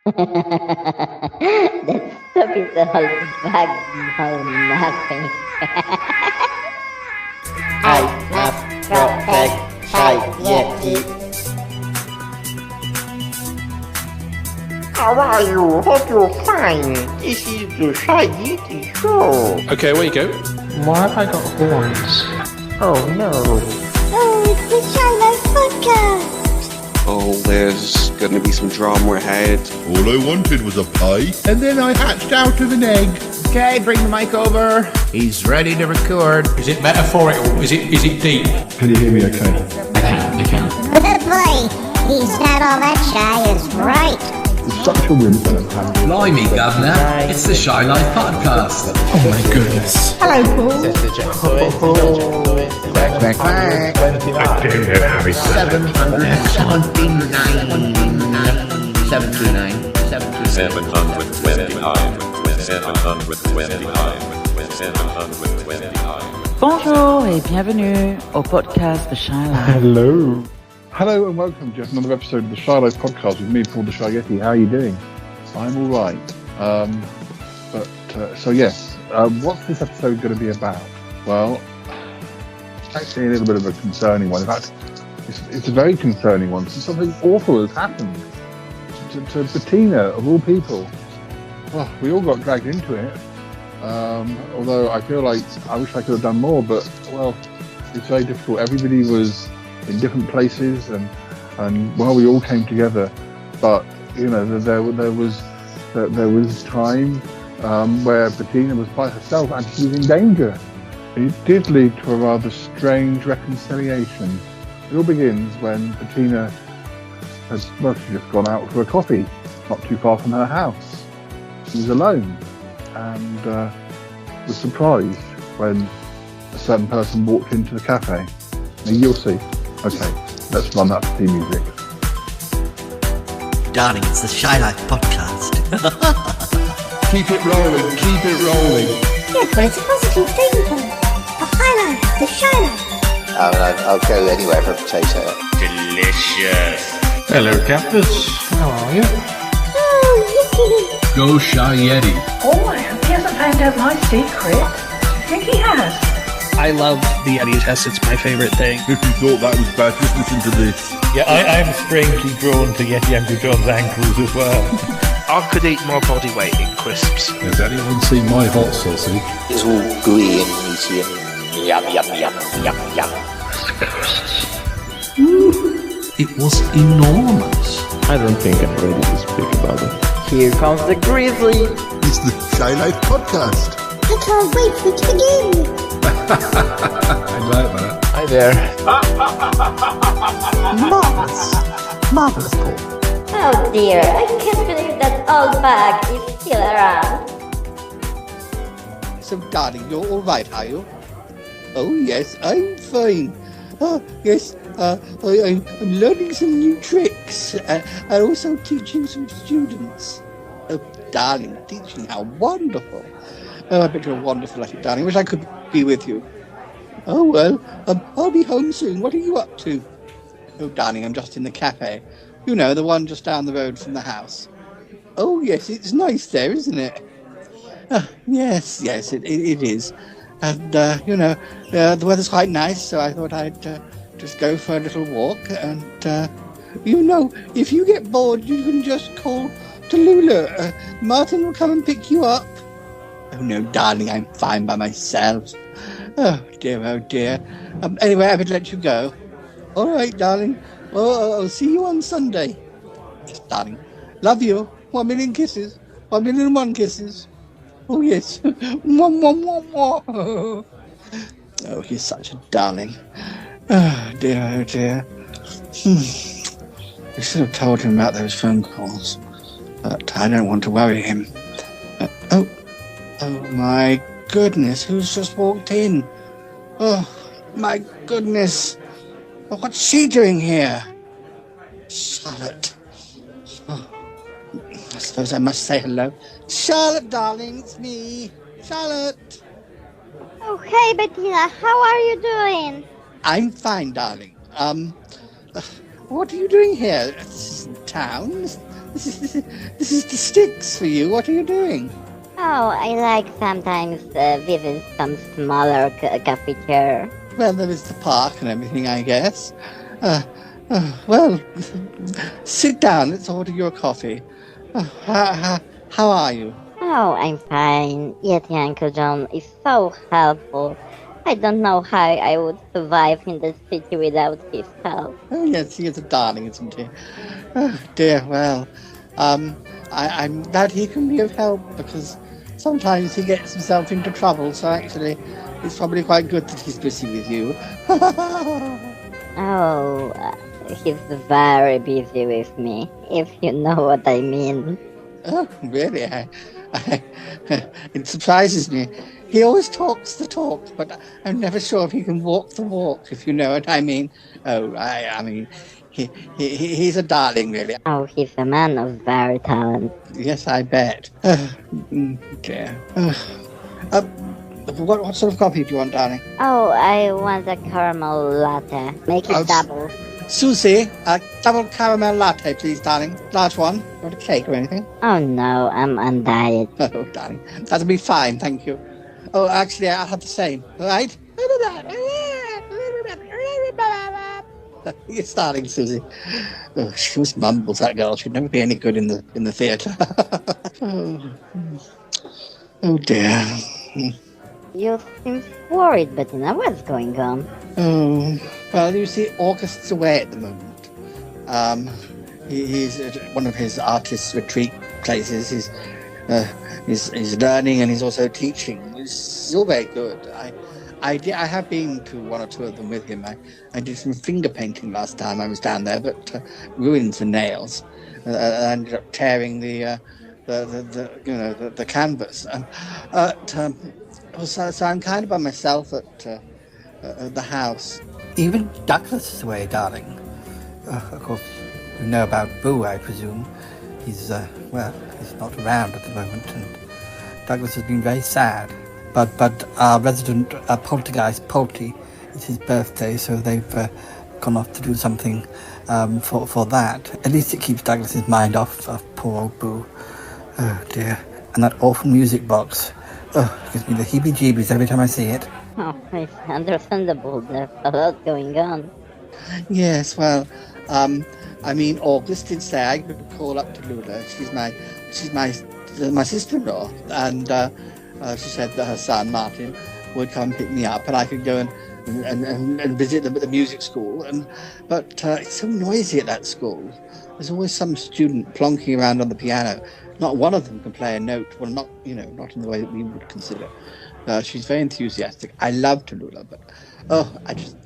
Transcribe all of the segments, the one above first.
That stupid old bag know nothing. I must protect society. How are you? Hope you're fine. This is the Shy Yeti Show. Okay, where you go? Why have I got horns? Oh no. Oh, it's the Shy Life Podcast. Oh, there's going to be some drama ahead. All I wanted was a pie, and then I hatched out of an egg. Okay, bring the mic over. He's ready to record. Is it metaphorical? Is it deep? Can you hear me okay? I can. Good boy. He's not all that shy, is right. It's such a whimper. Blimey, Governor. It's the Shy Life Podcast. Oh my goodness. Hello, Paul. Quack, quack. I don't know how it's 729. Bonjour et bienvenue au podcast The Shy Life. Hello. Hello and welcome to another episode of the Shy Life Podcast with me, Paul the Shy Yeti. How are you doing? I'm all right. What's this episode going to be about? Well, actually a little bit of a concerning one. In fact, it's a very concerning one. Something awful has happened to Bettina, of all people. Oh, we all got dragged into it. Although I feel like I wish I could have done more, but, well, it's very difficult. Everybody was in different places and we all came together. But, you know, there was time where Bettina was by herself and she was in danger. It did lead to a rather strange reconciliation. It all begins when Bettina she'd just gone out for a coffee, not too far from her house. She was alone and was surprised when a certain person walked into the cafe. Now you'll see. Okay, let's run that theme music. Darling, it's the Shy Life Podcast. Keep it rolling, keep it rolling. Yeah, but it's a positive thing, Paul. The highlight, the Shy Life. I'll go anywhere for a potato. Delicious. Hello, Campus. How are you? Oh, Yeti. Go Shy Yeti. Oh, I hope he hasn't found out my secret. I think he has. I love the Yeti test. It's my favorite thing. If you thought that was bad, just listen to this. Yeah, I'm strangely drawn to Yeti Uncle John's ankles as well. I could eat my body weight in crisps. Has anyone seen my hot sausage? It's all gooey and meaty and yum, yum, yum, yum, yum. It was enormous. I don't think I'm ready to speak about it. Here comes the grizzly. It's the Shy Life Podcast. I can't wait for it to begin. I like that. Hi there. Marvelous, Paul. Oh dear, I can't believe that old bag is still around. So, darling, you're all right, are you? Oh, yes, I'm fine. Oh, yes, I'm learning some new tricks and also teaching some students. Oh, darling, teaching, how wonderful. Oh, I bet you're wonderful at it, darling. Wish I could be with you. Oh, well, I'll be home soon. What are you up to? Oh, darling, I'm just in the cafe. You know, the one just down the road from the house. Oh, yes, it's nice there, isn't it? Yes, it is. And, the weather's quite nice, so I thought I'd just go for a little walk. And, if you get bored, you can just call Tallulah. Martin will come and pick you up. Oh, no, darling, I'm fine by myself. Oh, dear. Anyway, I would let you go. All right, darling. Oh, I'll see you on Sunday. Yes, darling. Love you. 1 million kisses. 1,000,001 kisses. Oh, yes. Mwah, mwah, mwah, mwah. Oh, he's such a darling. Oh, dear. I should have told him about those phone calls. But I don't want to worry him. Oh, my goodness. Who's just walked in? Oh, my goodness. What's she doing here? Charlotte. Oh, I suppose I must say hello. Charlotte, darling, it's me. Charlotte. Oh, hey, Bettina. How are you doing? I'm fine, darling. What are you doing here? This isn't town. this is the sticks for you. What are you doing? Oh, I like sometimes visit some smaller cafeteria. Well, there is the park and everything, I guess. Well, sit down. Let's order your coffee. How are you? Oh, I'm fine. Yeti Uncle John is so helpful. I don't know how I would survive in the city without his help. Oh, yes, he is a darling, isn't he? Oh, dear, well, I'm glad he can be of help because sometimes he gets himself into trouble, so actually it's probably quite good that he's busy with you. Oh, he's very busy with me, if you know what I mean. Oh, really? It surprises me. He always talks the talk, but I'm never sure if he can walk the walk, if you know what I mean. Oh, I mean, he's a darling, really. Oh, he's a man of very talent. Yes, I bet. Dear. What sort of coffee do you want, darling? Oh, I want a caramel latte. Make it double. Susie, a double caramel latte, please, darling. Large one. You want a cake or anything? Oh no, I'm on diet. Oh, darling. That'll be fine, thank you. Oh, actually, I'll have the same, all right? You're starting, Susie. Oh, she always mumbles, that girl. She'd never be any good in the theatre. Oh, dear. You seem worried, Bettina. What's going on? Oh, well, you see, August's away at the moment. He's at one of his artist retreat places. He's learning and he's also teaching. It's all very good. I have been to one or two of them with him. I did some finger painting last time I was down there, but ruined the nails. I ended up tearing the canvas. So I'm kind of by myself at the house. Even Douglas is away, darling. Of course, you know about Boo, I presume. He's not around at the moment, and Douglas has been very sad. But our resident poltergeist, Polty, it's his birthday, so they've gone off to do something for that. At least it keeps Douglas's mind off of poor old Boo. Oh dear. And that awful music box. Oh, it gives me the heebie-jeebies every time I see it. Oh, it's understandable. There's a lot going on. Yes, well, I mean, August did say I could call up to Lula. She's my sister-in-law, and she said that her son Martin would come pick me up, and I could go and visit them at the music school. But it's so noisy at that school. There's always some student plonking around on the piano. Not one of them can play a note. Well, not in the way that we would consider. She's very enthusiastic. I love Tallulah, but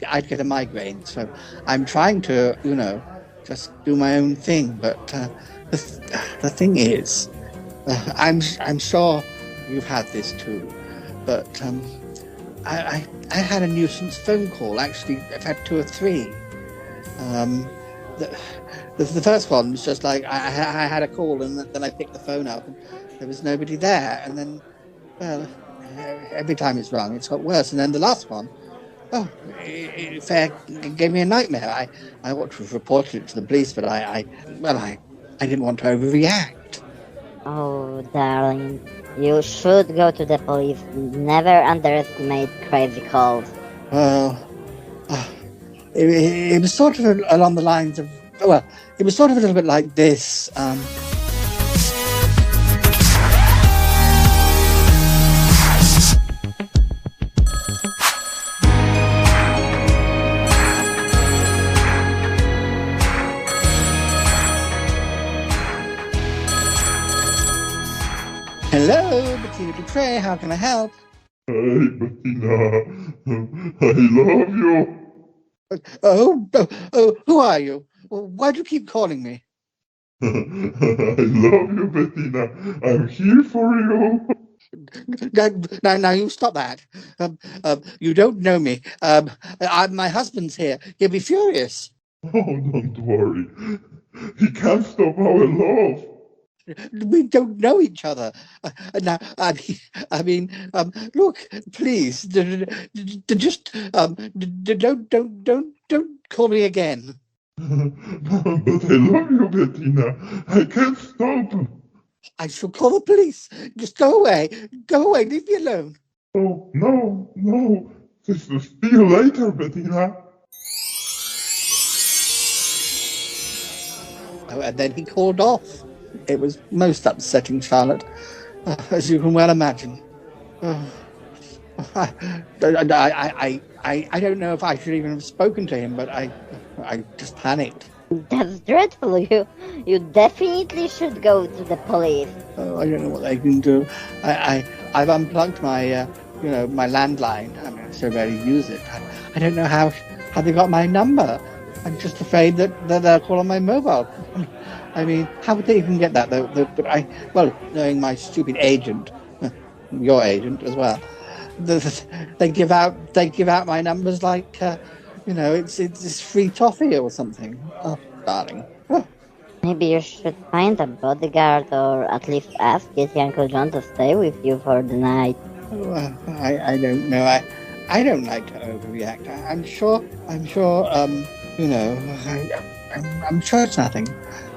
I'd get a migraine. So I'm trying to, just do my own thing. But the thing is, I'm sure you've had this too. But I had a nuisance phone call. Actually, I've had 2 or 3. The first one was just like I had a call and then I picked the phone up and there was nobody there. And then, well, every time it's rung, it's got worse. And then the last one, it gave me a nightmare. I ought to have reported it to the police, but I didn't want to overreact. Oh, darling, you should go to the police. Never underestimate crazy calls. Well, it was sort of along the lines of, it was sort of a little bit like this. Hello, Bettina Dupre, how can I help? Hey, Bettina, I love you. Oh, who are you? Why do you keep calling me? I love you, Bettina. I'm here for you. Now, you stop that. You don't know me. My husband's here. He'll be furious. Oh, don't worry. He can't stop our love. We don't know each other. Now, I mean, look, please, just don't call me again. But I love you, Bettina. I can't stop. I shall call the police. Just go away. Go away. Leave me alone. Oh, no. See you later, Bettina. Oh, and then he called off. It was most upsetting, Charlotte, as you can well imagine. I don't know if I should even have spoken to him, but I just panicked. That's dreadful. You definitely should go to the police. Oh, I don't know what they can do. I've unplugged my my landline. I mean, I so rarely use it. I don't know how they got my number. I'm just afraid that they'll call on my mobile. I mean, how would they even get that? Knowing my stupid agent, your agent as well, they give out my numbers like it's free toffee or something. Oh, darling. Oh. Maybe you should find a bodyguard or at least ask his Uncle John to stay with you for the night. Well, I don't know. I don't like to overreact. I'm sure. I'm sure it's nothing.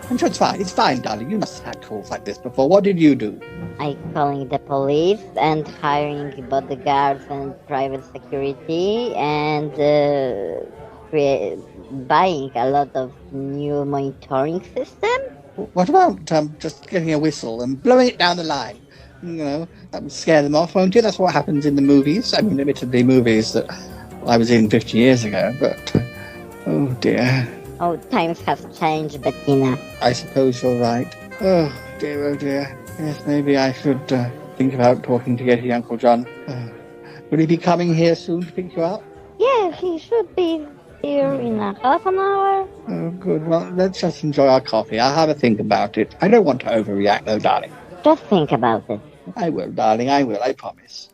I'm sure it's fine. It's fine, darling. You must have had calls like this before. What did you do? I calling the police and hiring bodyguards and private security and buying a lot of new monitoring system. What about just getting a whistle and blowing it down the line? That would scare them off, won't you? That's what happens in the movies. I mean, admittedly, movies that I was in 50 years ago, but oh dear. Oh, times have changed, Bettina. I suppose you're right. Oh dear. Yes, maybe I should think about talking to Yeti Uncle John. Will he be coming here soon to pick you up? Yeah, he should be here in a half an hour. Oh, good. Well, let's just enjoy our coffee. I'll have a think about it. I don't want to overreact, though, darling. Just think about it. I will, darling. I will. I promise.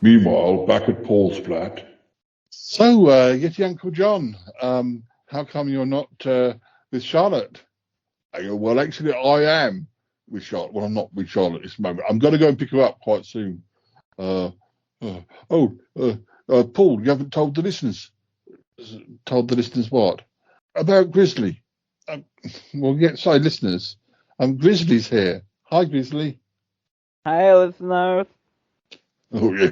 Meanwhile, back at Paul's flat. So, Yeti Uncle John, how come you're not with Charlotte? Well, actually, I am with Charlotte. Well, I'm not with Charlotte at this moment. I'm going to go and pick her up quite soon. Paul, you haven't told the listeners. Told the listeners what? About Grizzly. Well, yeah, sorry, listeners. Grizzly's here. Hi, Grizzly. Hi, listeners. Oh, yeah.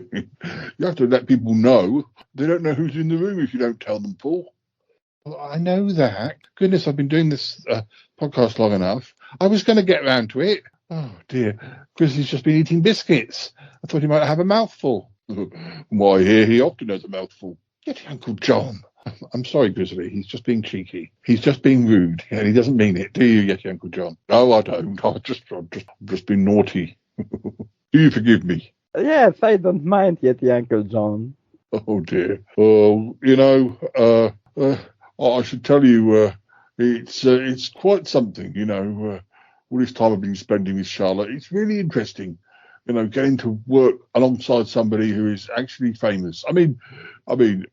You have to let people know. They don't know who's in the room if you don't tell them, Paul. Well, I know that. Goodness, I've been doing this podcast long enough. I was going to get round to it. Oh, dear. Grizzly's just been eating biscuits. I thought he might have a mouthful. Why, here he often has a mouthful. Get Uncle John. I'm sorry, Grizzly. He's just being cheeky. He's just being rude, and he doesn't mean it. Do you, Yeti Uncle John? No, I don't. I've just been naughty. Do you forgive me? Yes, I don't mind, Yeti Uncle John. Oh dear. I should tell you, it's quite something. all this time I've been spending with Charlotte, it's really interesting. Getting to work alongside somebody who is actually famous. I mean,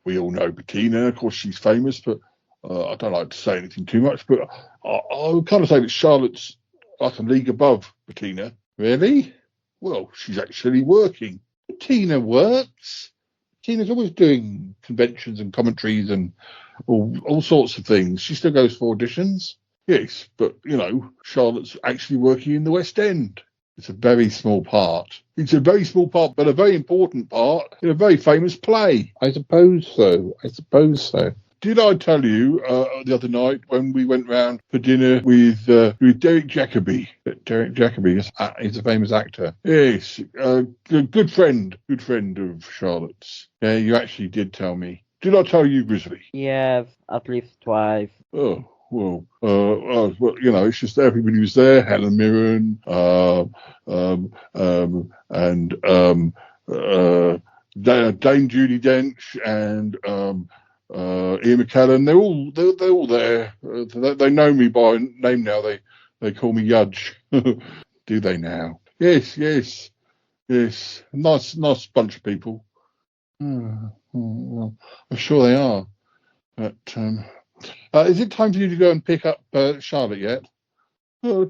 we all know Bettina. Of course, she's famous, but I don't like to say anything too much. But I would kind of say that Charlotte's like a league above Bettina. Really? Well, she's actually working. Bettina works. Bettina's always doing conventions and commentaries and all sorts of things. She still goes for auditions. Yes, but, Charlotte's actually working in the West End. It's a very small part. It's a very small part, but a very important part in a very famous play. I suppose so. Did I tell you the other night when we went round for dinner with Derek Jacobi? Derek Jacobi is a famous actor. Yes, good friend of Charlotte's. Yeah, you actually did tell me. Did I tell you, Grizzly? Yes, at least twice. Oh. Well, it's just everybody was there. Helen Mirren, and Dame Judi Dench, and Ian McKellen. They're all there. They know me by name now. They call me Yudge. Do they now? Yes. Nice bunch of people. Well, I'm sure they are. But is it time for you to go and pick up Charlotte yet? No,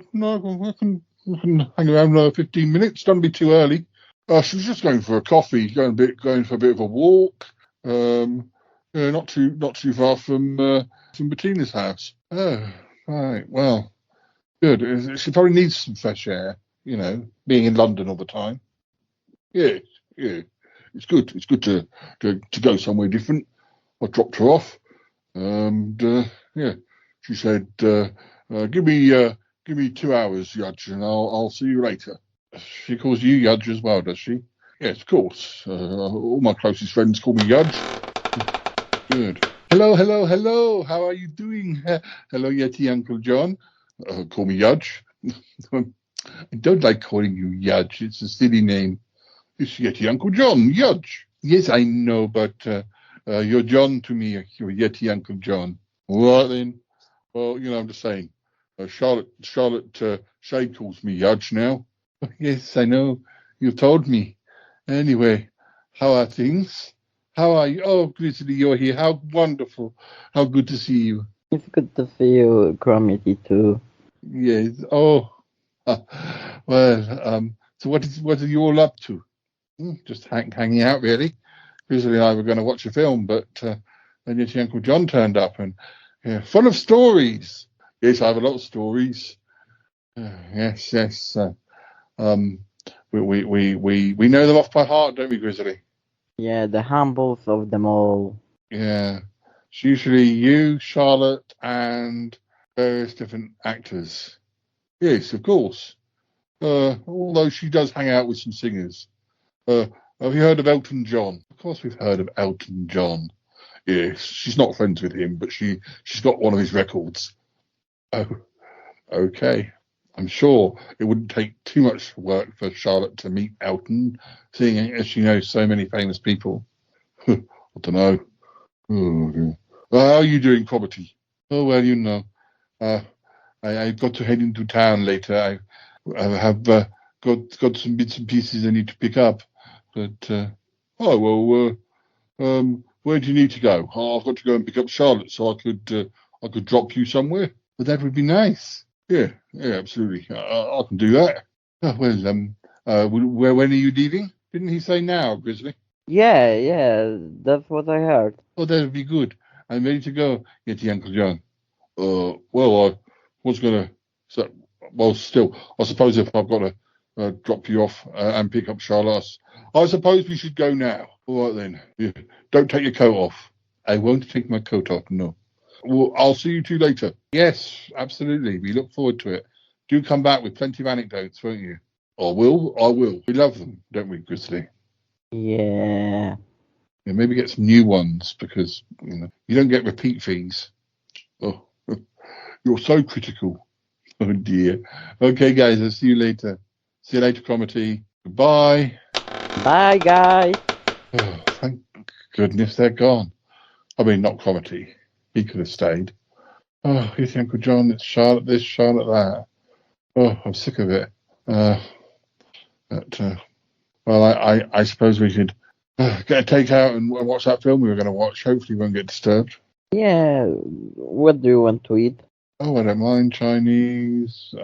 I can hang around another 15 minutes. Don't be too early. She was just going for a coffee, going for a bit of a walk. Not too far from Bettina'S house. Oh, right. Well, good. She probably needs some fresh air. Being in London all the time. Yeah. It's good. It's good to go somewhere different. I dropped her off. And she said, "Give me 2 hours, Yudge, and I'll see you later." She calls you Yudge as well, does she? Yes, of course. All my closest friends call me Yudge. Good. Hello. How are you doing? Hello, Yeti Uncle John. Call me Yudge. I don't like calling you Yudge. It's a silly name. It's Yeti Uncle John, Yudge. Yes, I know, but you're John to me. You're Yeti Uncle John. All right then. Well, I'm just saying. Charlotte Shade calls me Yudge now. Yes, I know. You've told me. Anyway, how are things? How are you? Oh, Grizzly, you're here. How wonderful. How good to see you. It's good to see you, Gromity, too. Yes. Oh. Well, so what are you all up to? Just hanging out, really. Grizzly and I were going to watch a film, but then Yeti Uncle John turned up and full of stories. Yes, I have a lot of stories. Yes. We know them off by heart, don't we, Grizzly? Yeah, the humbles of them all. Yeah. It's usually you, Charlotte, and various different actors. Yes, of course. Although she does hang out with some singers. Have you heard of Elton John? Of course we've heard of Elton John. Yes, she's not friends with him, but she's got one of his records. Oh, okay. I'm sure it wouldn't take too much work for Charlotte to meet Elton, seeing as she knows so many famous people. I don't know. Oh, how are you doing, Property? Oh, well, I've got to head into town later. I have got some bits and pieces I need to pick up. But, where do you need to go? I've got to go and pick up Charlotte, so I could drop you somewhere. But that would be nice. Yeah, absolutely. I can do that. Oh, well, when are you leaving? Didn't he say now, Grizzly? Yeah, that's what I heard. Oh, that would be good. I'm ready to go, Yeti Uncle John. Well, I was going to... Well, still, I suppose if I've got to drop you off and pick up Charlotte, I suppose we should go now. All right, then. Yeah. Don't take your coat off. I won't take my coat off, no. Well, I'll see you two later. Yes, absolutely. We look forward to it. Do come back with plenty of anecdotes, won't you? I will. We love them, don't we, Grizzly? Yeah. Maybe get some new ones because you don't get repeat fees. Oh, you're so critical. Oh dear. Okay, guys. I'll see you later. See you later, Cromitty. Goodbye. Bye, guys. Oh, thank goodness they're gone. I mean, not Cromitty. He could have stayed. Oh, here's Uncle John. It's Charlotte this, Charlotte that. Oh, I'm sick of it. But, well, I suppose we should get a takeout and watch that film we were going to watch. Hopefully, we won't get disturbed. Yeah, what do you want to eat? Oh, I don't mind Chinese,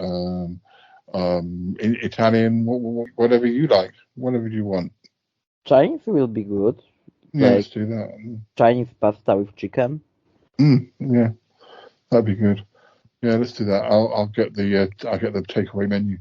Italian, whatever you like, whatever you want. Chinese will be good. Yeah, Like let's do that. Chinese pasta with chicken. Yeah, that'd be good. Yeah, let's do that. I'll get the takeaway menu.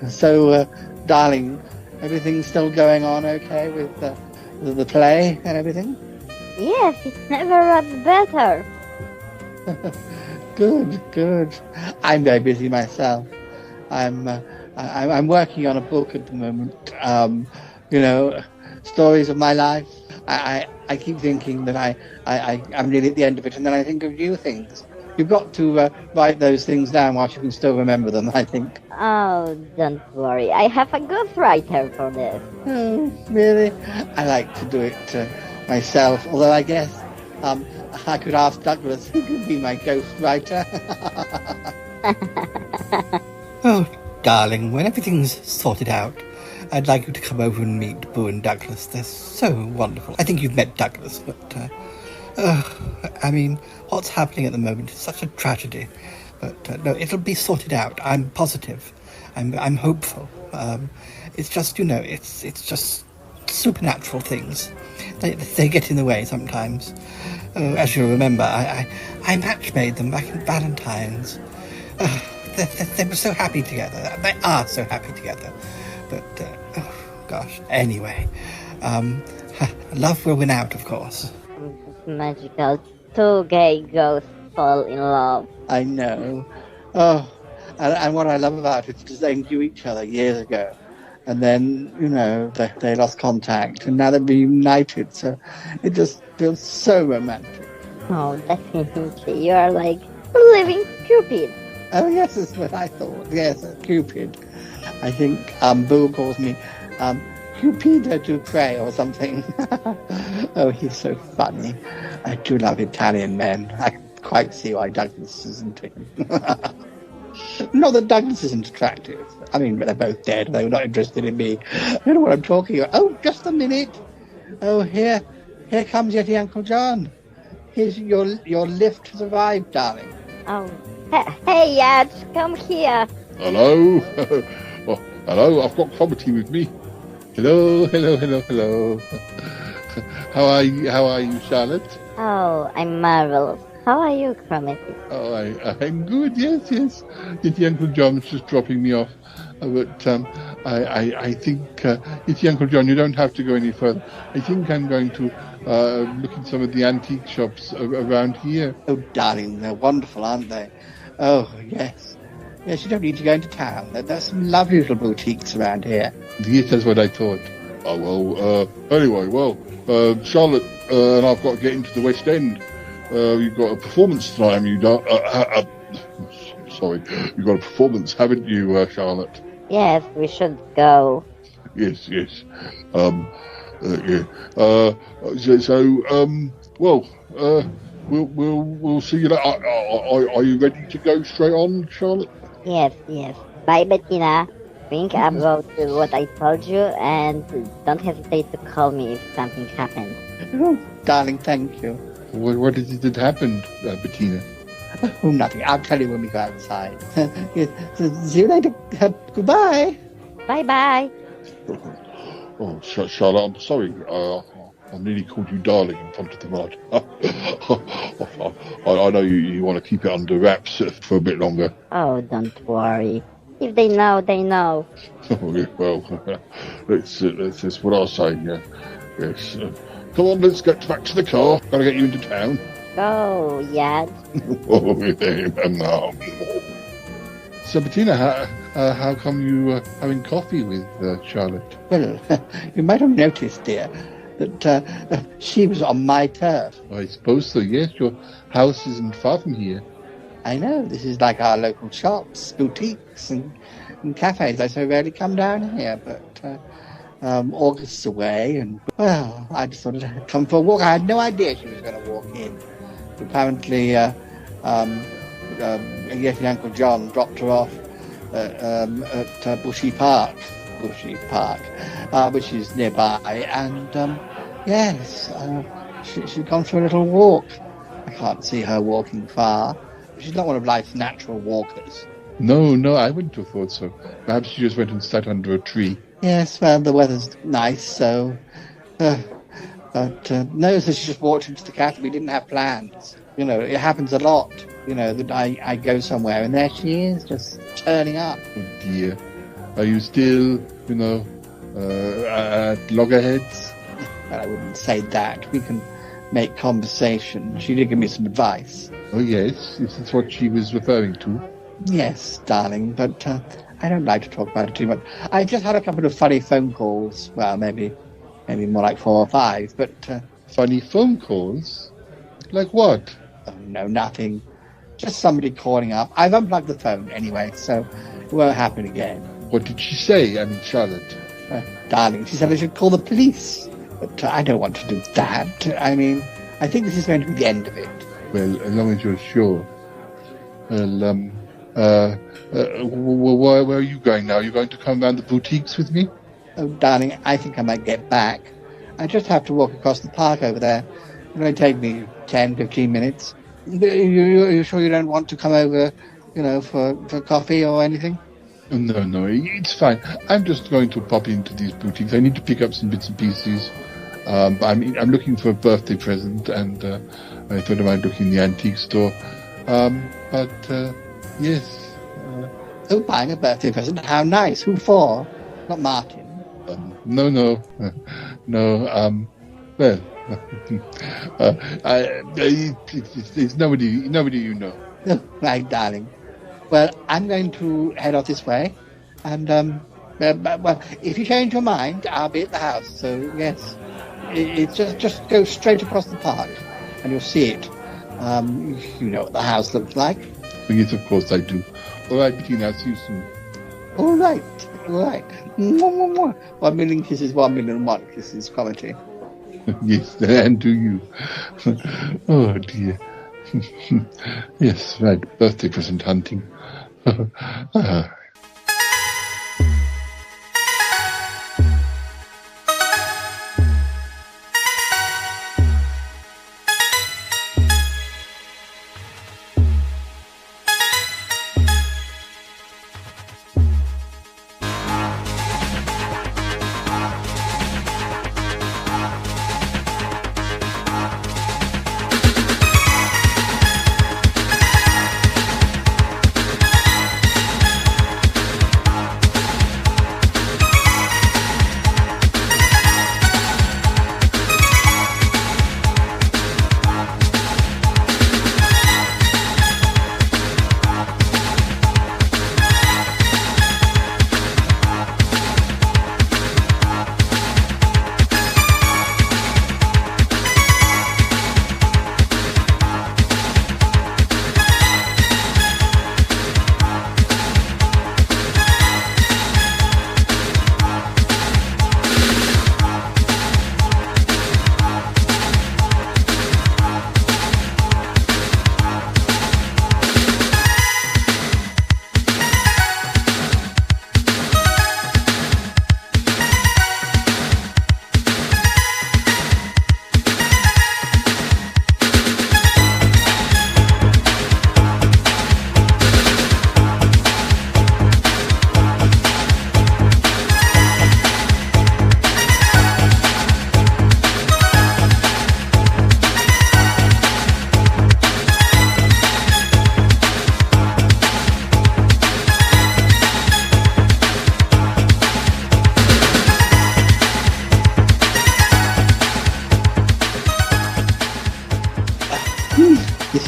So, darling, everything's still going on okay with the play and everything? Yes, it never got better. Good. I'm very busy myself. I'm working on a book at the moment. Stories of my life. I keep thinking that I'm nearly at the end of it, and then I think of new things. You've got to write those things down whilst you can still remember them, I think. Oh, don't worry. I have a ghostwriter for this. Oh, really? I like to do it myself, although I guess I could ask Douglas, who could be my ghostwriter. Oh, darling, when everything's sorted out, I'd like you to come over and meet Boo and Douglas. They're so wonderful. I think you've met Douglas, but what's happening at the moment is such a tragedy. But no, it'll be sorted out. I'm positive. I'm hopeful. It's just, it's just supernatural things. They get in the way sometimes. As you remember, I match-made them back in Valentine's. They were so happy together. They are so happy together. But, gosh, anyway. Love will win out, of course. It's magical. Two gay ghosts fall in love. I know. Oh, and what I love about it is they knew each other years ago. And then, they lost contact. And now they're reunited. So it just feels so romantic. Oh, definitely. You are like living Cupid. Oh, yes, that's what I thought. Yes, Cupid. I think Boo calls me Cupido to pray or something. Oh, he's so funny. I do love Italian men. I can quite see why Douglas isn't him. Not that Douglas isn't attractive. I mean, they're both dead. They were not interested in me. I don't know what I'm talking about. Oh, just a minute. Oh, here comes Yeti Uncle John. Here's your lift has arrived, darling. Oh, hey, Yad, come here. Hello. Oh, hello. I've got property with me. Hello, hello, hello, hello. How are you? How are you, Charlotte? Oh, I'm marvelous. How are you, Cromitty? Oh, I'm good. Yes, yes. Yeti Uncle John's just dropping me off, but I think Yeti Uncle John, you don't have to go any further. I think I'm going to look in some of the antique shops around here. Oh, darling, they're wonderful, aren't they? Oh, yes. Yes, you don't need to go into town. There's some lovely little boutiques around here. Yes, that's what I thought. Oh well. Anyway, Charlotte and I've got to get into the West End. You've got a performance tonight. You don't. Sorry, you've got a performance, haven't you, Charlotte? Yes, we should go. Yes, yes. Yeah. We'll see you later. Are you ready to go straight on, Charlotte? Yes, yes. Bye, Bettina. Think about what I told you and don't hesitate to call me if something happens. Oh, darling, thank you. What is it that happened, Bettina? Oh, nothing. I'll tell you when we go outside. Yes. See you later. Goodbye. Bye-bye. Oh, Charlotte, I'm sorry. I nearly called you darling in front of the mud. I know you want to keep it under wraps for a bit longer. Oh, don't worry. If they know, they know. Well, that's what I'll say, yeah. Yes. Come on, let's get back to the car. Gotta get you into town. Go, Yad. So, Bettina, how come you having coffee with Charlotte? Well, you might have noticed, dear, that she was on my turf. I suppose so, yes. Your house isn't far from here. I know, this is like our local shops, boutiques and cafes. I so rarely come down here, but August's away and, well, I just thought I'd come for a walk. I had no idea she was going to walk in. Apparently, Yeti Uncle John dropped her off at Bushy Park, which is nearby, and yes, she's gone for a little walk. I can't see her walking far. She's not one of life's natural walkers. No, I wouldn't have thought so. Perhaps she just went and sat under a tree. Yes, well, the weather's nice, so... no, so she just walked into the cafe. We didn't have plans. You know, it happens a lot, you know, that I go somewhere and there she is, just turning up. Oh, dear. Are you still, at loggerheads? Well, I wouldn't say that. We can make conversation. She did give me some advice. Oh, yes? Is this what she was referring to? Yes, darling, but I don't like to talk about it too much. I've just had a couple of funny phone calls. Well, maybe more like 4 or 5, but... Funny phone calls? Like what? Oh, no, nothing. Just somebody calling up. I've unplugged the phone anyway, so it won't happen again. What did she say? I mean, Charlotte? Darling, she said I should call the police. But I don't want to do that. I mean, I think this is going to be the end of it. Well, as long as you're sure. Well, where are you going now? Are you going to come round the boutiques with me? Oh, darling, I think I might get back. I just have to walk across the park over there. It may take me 10, 15 minutes. You sure you don't want to come over, for coffee or anything? No, it's fine. I'm just going to pop into these boutiques. I need to pick up some bits and pieces. I'm looking for a birthday present, and I thought I might look in the antique store. Yes. Buying a birthday present? How nice. Who for? Not Martin. No. Well, it's nobody you know. Oh, right, darling. Well, I'm going to head off this way, and well, if you change your mind, I'll be at the house. So yes, it's just go straight across the park, and you'll see it. You know what the house looks like. Yes, of course I do. All right, Bettina, I'll see you soon. All right. 1 million kisses, 1 million one kisses, quality. Yes, and to you. Oh dear. Yes, right. Birthday present hunting.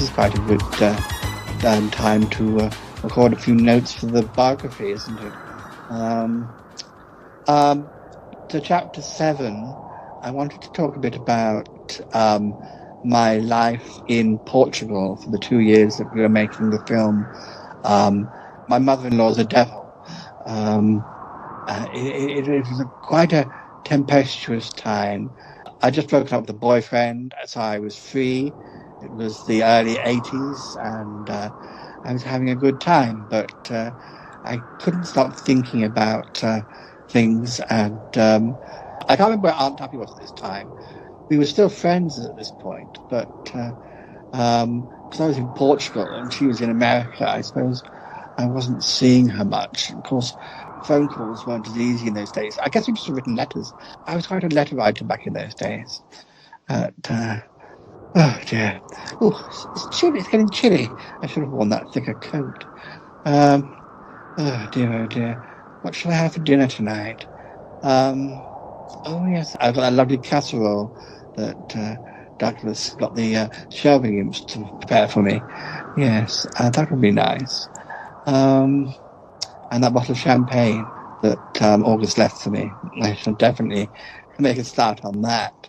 is quite a good time to record a few notes for the biography, isn't it? To chapter 7, I wanted to talk a bit about my life in Portugal for the 2 years that we were making the film. My mother-in-law's a devil. It was quite a tempestuous time. I just broken up with a boyfriend, so I was free. It was the early 80s, and I was having a good time, but I couldn't stop thinking about things, and I can't remember where Aunt Tappy was at this time. We were still friends at this point, but because I was in Portugal and she was in America, I suppose I wasn't seeing her much. Of course, phone calls weren't as easy in those days. I guess we just written letters. I was quite a letter writer back in those days. Oh dear. Oh, it's chilly. It's getting chilly. I should have worn that thicker coat. Oh dear. What shall I have for dinner tonight? Oh yes, I've got a lovely casserole that Douglas got the shelving imps to prepare for me. Yes, that would be nice. And that bottle of champagne that August left for me. I shall definitely make a start on that.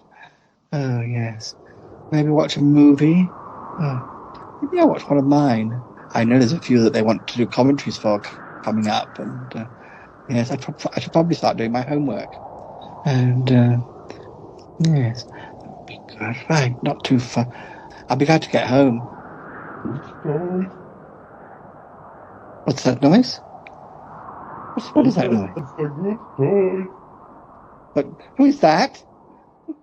Oh yes. Maybe watch a movie. Maybe I'll watch one of mine. I know there's a few that they want to do commentaries for coming up, and yes, I should probably start doing my homework. And yes, that'd be good. Right, not too far. I'll be glad to get home. What's that noise? What is that noise? It's a good toy. But who is that?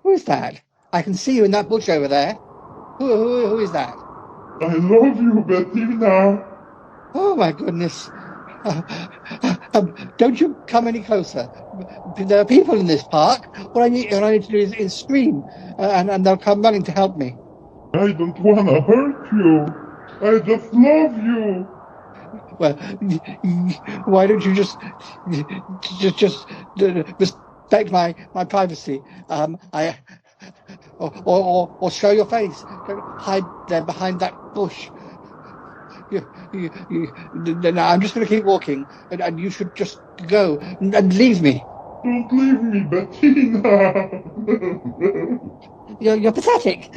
Who is that? I can see you in that bush over there. Who is that? I love you, Bettina. Oh my goodness. Don't you come any closer. There are people in this park. What I need to do is scream, and they'll come running to help me. I don't want to hurt you. I just love you. Well, why don't you just respect my privacy? Or show your face. Don't hide there behind that bush. I'm just going to keep walking, and you should just go and leave me. Don't leave me, Bettina. You're pathetic.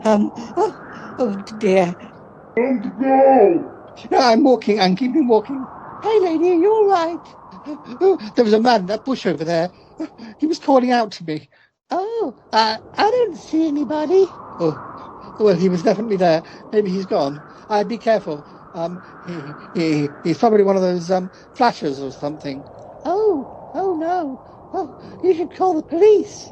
Oh dear. Don't go. No, I'm walking. I'm keeping walking. Hey, lady, are you all right? Oh, there was a man in that bush over there. He was calling out to me. Oh, I don't see anybody. Oh, well, he was definitely there. Maybe he's gone. I'd be careful. He's probably one of those flashers or something. Oh no. Oh, you should call the police.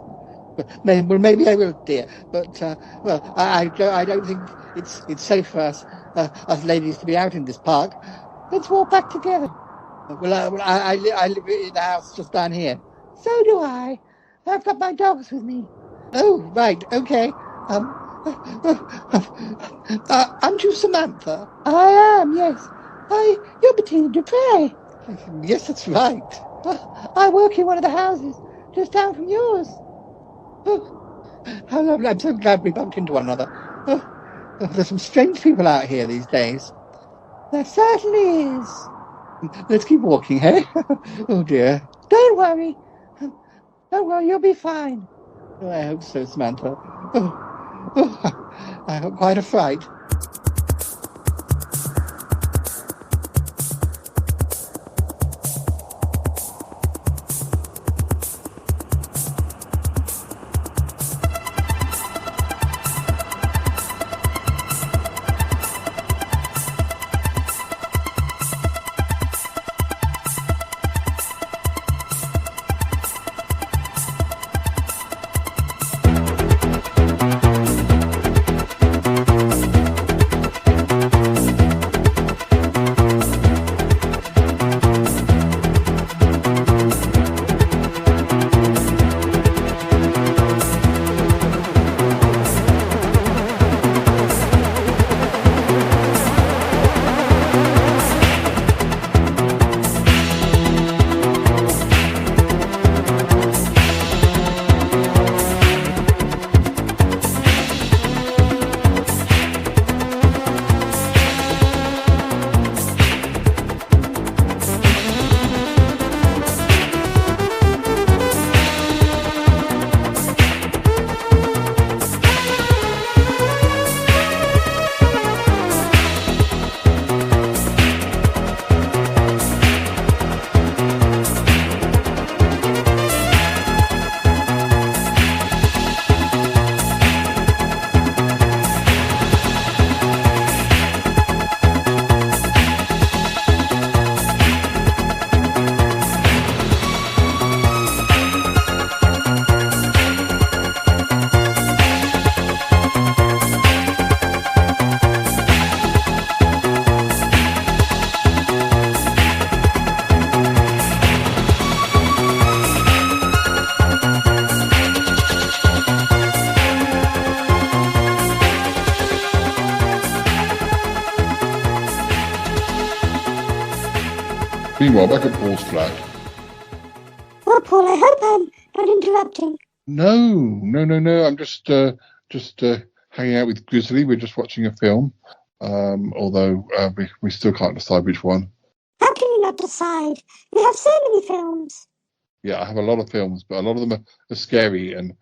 Maybe I will, dear. But I don't think it's safe for us ladies to be out in this park. Let's walk back together. I live in the house just down here. So do I. I've got my dogs with me. Oh, right, okay. Aren't you Samantha? I am, yes. You're Bettina Dupre. Yes, that's right. I work in one of the houses just down from yours. Oh, how lovely. I'm so glad we bumped into one another. There's some strange people out here these days. There certainly is. Let's keep walking, hey? Oh, dear. Don't worry, you'll be fine. Oh, I hope so, Samantha. I got quite a fright. Meanwhile, back at Paul's flat. Oh, Paul, I hope I'm not interrupting. No. I'm just hanging out with Grizzly. We're just watching a film. Although we still can't decide which one. How can you not decide? You have so many films. Yeah, I have a lot of films, but a lot of them are scary, and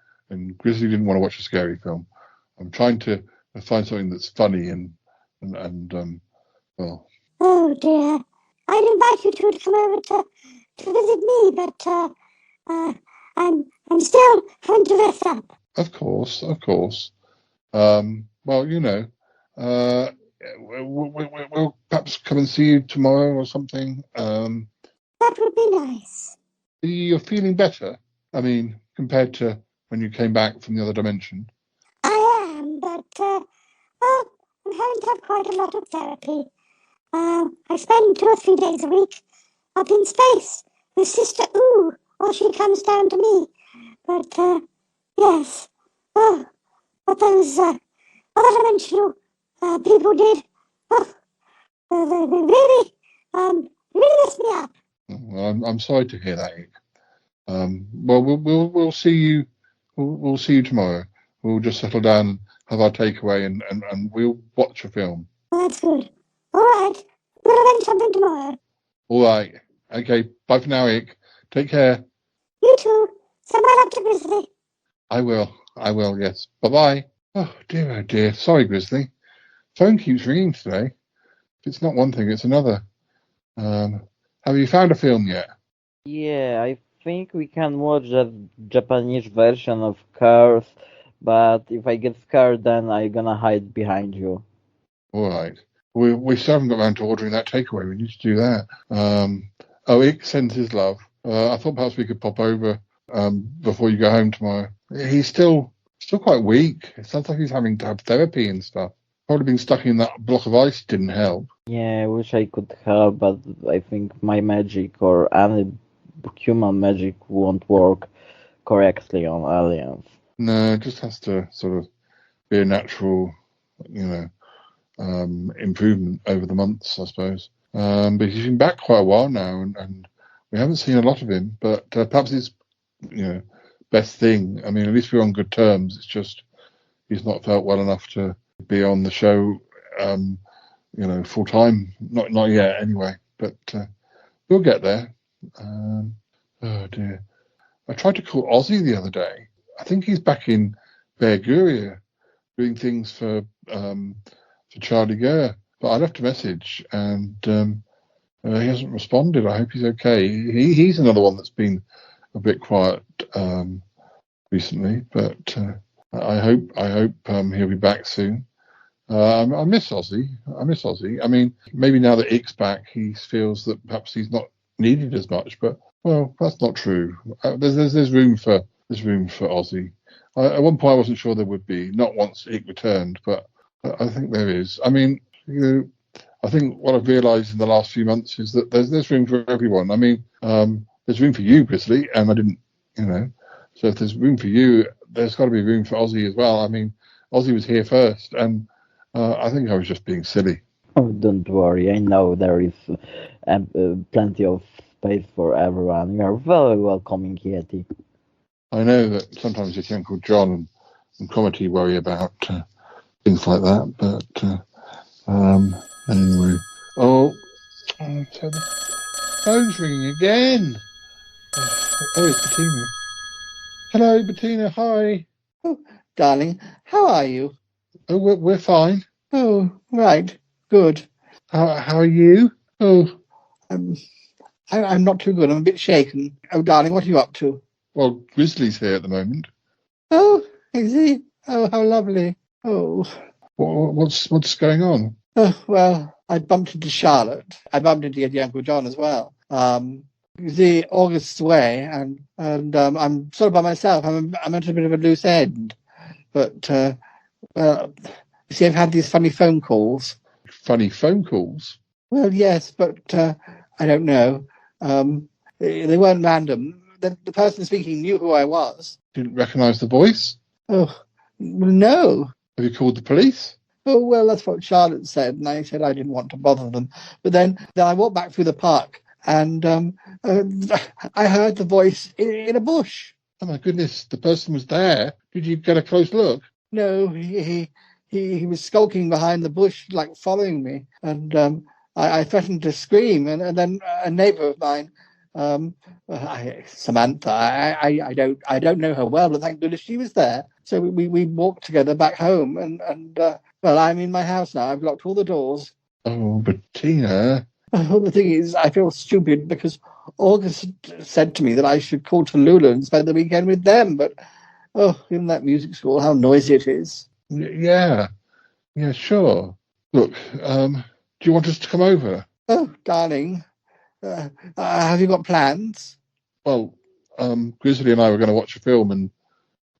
Grizzly didn't want to watch a scary film. I'm trying to find something that's funny and well. Oh dear. I'd invite you two to come over to visit me, but I'm still having to rest up. Of course. Well, we'll perhaps come and see you tomorrow or something. That would be nice. You're feeling better? I mean, compared to when you came back from the other dimension? I am, but I'm having to have quite a lot of therapy. I spend 2 or 3 days a week up in space with Sister Ooh, or she comes down to me. But, yes. Oh, what those other dimensional people did. Oh, they really messed me up. Well, I'm sorry to hear that, Ick. Well, we'll see you. We'll see you tomorrow. We'll just settle down, have our takeaway, and we'll watch a film. Well, that's good. All right. We'll arrange something tomorrow. All right. Okay. Bye for now, Ick. Take care. You too. Send my love to Grizzly. I will. Yes. Bye-bye. Oh dear. Sorry, Grizzly. Phone keeps ringing today. If it's not one thing, it's another. Have you found a film yet? Yeah, I think we can watch the Japanese version of Cars, but if I get scared, then I'm gonna hide behind you. All right. We still haven't got around to ordering that takeaway. We need to do that. Ick sends his love. I thought perhaps we could pop over before you go home tomorrow. He's still quite weak. It sounds like he's having to have therapy and stuff. Probably being stuck in that block of ice didn't help. Yeah, I wish I could help, but I think my magic or any human magic won't work correctly on aliens. No, it just has to sort of be a natural, improvement over the months, I suppose. But he's been back quite a while now, and we haven't seen a lot of him. But perhaps it's, best thing. I mean, at least we're on good terms. It's just he's not felt well enough to be on the show, full time. Not yet, anyway. But we'll get there. Oh dear. I tried to call Ozzy the other day. I think he's back in Berguria doing things for Charlie Gurr. But I left a message and he hasn't responded. I hope he's okay. He's another one that's been a bit quiet recently, but I hope he'll be back soon. I miss Ozzy. I mean, maybe now that Ick's back, he feels that perhaps he's not needed as much. But well, that's not true. There's room for Ozzy. At one point, I wasn't sure there would be. Not once Ick returned, but I think there is. I mean, I think what I've realised in the last few months is that there's room for everyone. I mean, there's room for you, Grizzly, and I didn't, So if there's room for you, there's got to be room for Ozzy as well. I mean, Ozzy was here first, and I think I was just being silly. Oh, don't worry. I know there is plenty of space for everyone. You are very welcoming, Yeti. I know that sometimes your Uncle John and Cromitty worry about things like that, but anyway. Oh, so the phone's ringing again. Oh, it's Bettina. Hello, Bettina. Hi. Oh, darling, how are you? Oh, we're fine. Oh, right. Good. How are you? Oh, I'm not too good. I'm a bit shaken. Oh, darling, what are you up to? Well, Grizzly's here at the moment. Oh, is he? Oh, how lovely. Oh. What's going on? Oh, well, I bumped into Charlotte. I bumped into your Uncle John as well. The August's away, and I'm sort of by myself. I'm at a bit of a loose end. But, well, you see, I've had these funny phone calls. Funny phone calls? Well, yes, but I don't know. They weren't random. The person speaking knew who I was. Didn't recognise the voice? Oh, no. Have you called the police? Oh, well, that's what Charlotte said, and I said I didn't want to bother them. But then I walked back through the park, and I heard the voice in a bush. Oh my goodness, the person was there. Did you get a close look? No, he was skulking behind the bush, like following me, and I threatened to scream, and then a neighbour of mine, Samantha, I don't know her well, but thank goodness she was there. So we walked together back home, and well, I'm in my house now. I've locked all the doors. Oh, Bettina. Oh, the thing is, I feel stupid because August said to me that I should call Tallulah and spend the weekend with them, but oh, in that music school, how noisy it is. Yeah, sure. Look, do you want us to come over? Oh, darling, have you got plans? Well, Grizzly and I were going to watch a film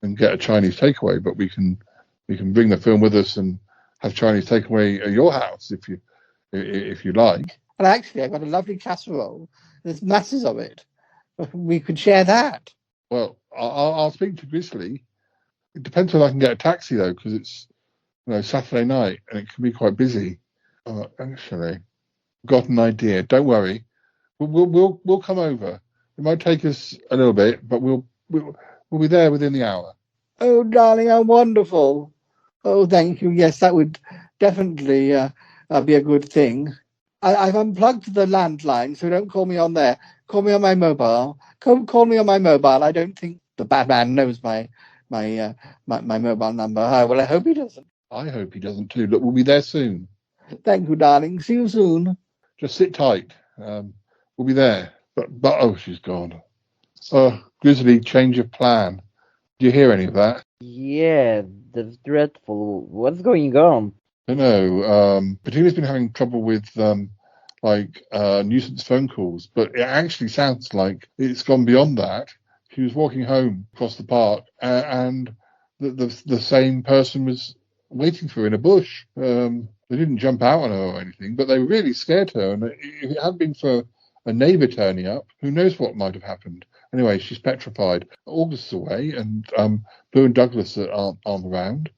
and get a Chinese takeaway, but we can bring the film with us and have Chinese takeaway at your house if you like. And actually, I've got a lovely casserole. There's masses of it. We could share that. Well, I'll speak to Grizzly. It depends whether I can get a taxi though, because it's Saturday night and it can be quite busy. Actually, got an idea. Don't worry, we'll come over. It might take us a little bit, but we'll be there within the hour. Oh, darling, how wonderful! Oh, thank you. Yes, that would definitely be a good thing. I've unplugged the landline, so don't call me on there. Call me on my mobile. Call me on my mobile. I don't think the bad man knows my mobile number. Well, I hope he doesn't. I hope he doesn't too. Look, we'll be there soon. Thank you, darling. See you soon. Just sit tight. We'll be there. But oh, she's gone. Grizzly, change of plan. Do you hear any of that? Yeah, that's dreadful. What's going on? I don't know. Bettina's been having trouble with nuisance phone calls, but it actually sounds like it's gone beyond that. She was walking home across the park, and the same person was waiting for her in a bush. They didn't jump out on her or anything, but they really scared her. And if it hadn't been for a neighbour turning up, who knows what might have happened. Anyway, she's petrified. August's away, and Blue and Douglas aren't around.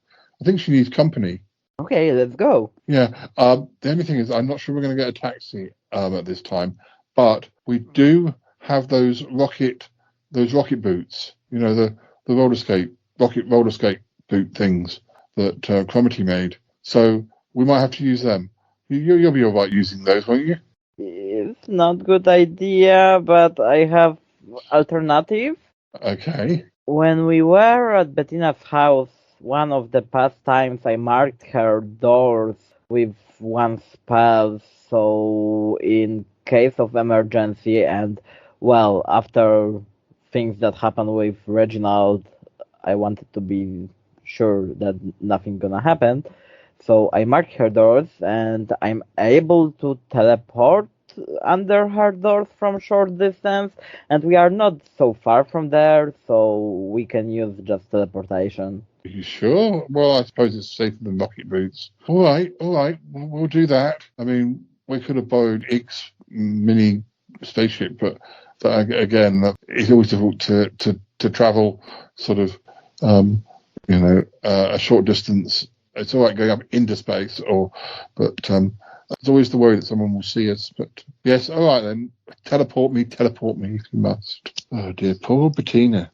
I think she needs company. Okay, let's go. Yeah. The only thing is, I'm not sure we're going to get a taxi at this time, but we do have those rocket boots. The roller skate boot things that Cromitty made. So we might have to use them. You'll be all right using those, won't you? It's not good idea, but I have alternative. Okay. When we were at Bettina'S house, one of the past times I marked her doors with one spell, so in case of emergency and, well, after things that happened with Reginald, I wanted to be sure that nothing gonna happen. So I marked her doors and I'm able to teleport under her doors from short distance, and we are not so far from there, so we can use just teleportation. Are you sure? Well, I suppose it's safer than rocket boots. All right, we'll do that. I mean, we could have borrowed Ix mini spaceship, but again, it's always difficult to travel sort of, a short distance. It's all right going up into space, but there's always the worry that someone will see us. But yes, all right then, teleport me if you must. Oh dear, poor Bettina.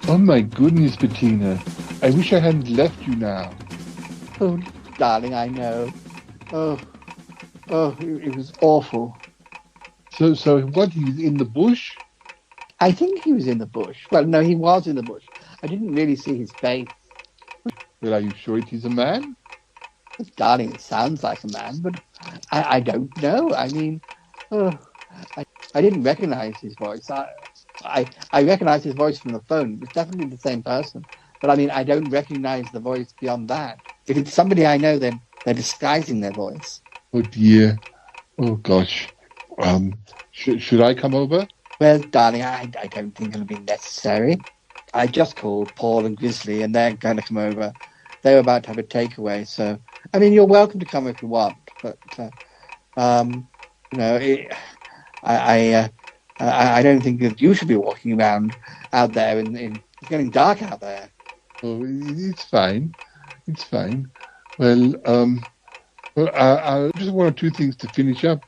Oh my goodness, Bettina. I wish I hadn't left you now. Oh, darling, I know. Oh, it was awful. So what, he was in the bush? I think he was in the bush. Well, no, he was in the bush. I didn't really see his face. Well, are you sure it is a man? Darling, it sounds like a man, but I don't know. I mean, I didn't recognize his voice. I recognized his voice from the phone. It was definitely the same person. But I mean, I don't recognize the voice beyond that. If it's somebody I know, then they're disguising their voice. Oh dear. Oh gosh. Should I come over? Well, darling, I don't think it'll be necessary. I just called Paul and Grizzly, and they're going to come over. They were about to have a takeaway, so I mean, you're welcome to come if you want. But you know, I don't think that you should be walking around out there. It's getting dark out there. Oh, it's fine. It's fine. Well, I just one or two things to finish up,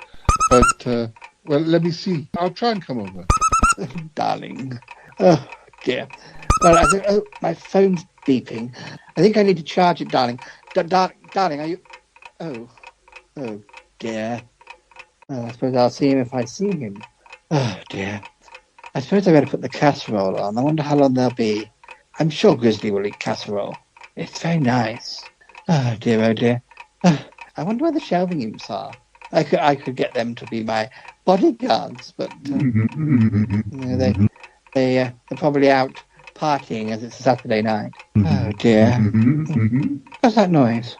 but well, let me see. I'll try and come over. Darling. Oh dear. Well, I think my phone's beeping. I think I need to charge it, darling. Darling, are you? Oh dear. Well, I suppose I'll see him if I see him. Oh dear. I suppose I better put the casserole on. I wonder how long they'll be. I'm sure Grizzly will eat casserole. It's very nice. Oh dear, oh dear. I wonder where the shelving imps are. I could get them to be my bodyguards, but they're probably out partying as it's a Saturday night. Oh dear. What's that noise?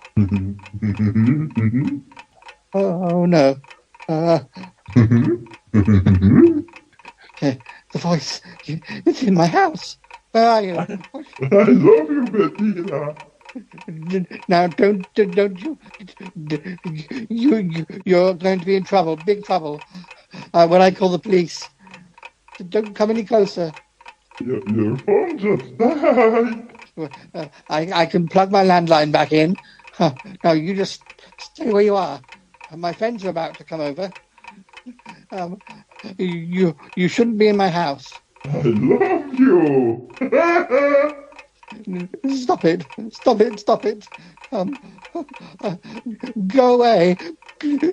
Oh no. The voice. It's in my house. Where are you? I love you, Bettina. Now, don't you? You're going to be in trouble, big trouble. When I call the police, don't come any closer. Your phone just died. I can plug my landline back in. Now you just stay where you are. My friends are about to come over. You shouldn't be in my house. I love you. Stop it! Stop it! Stop it! Go away!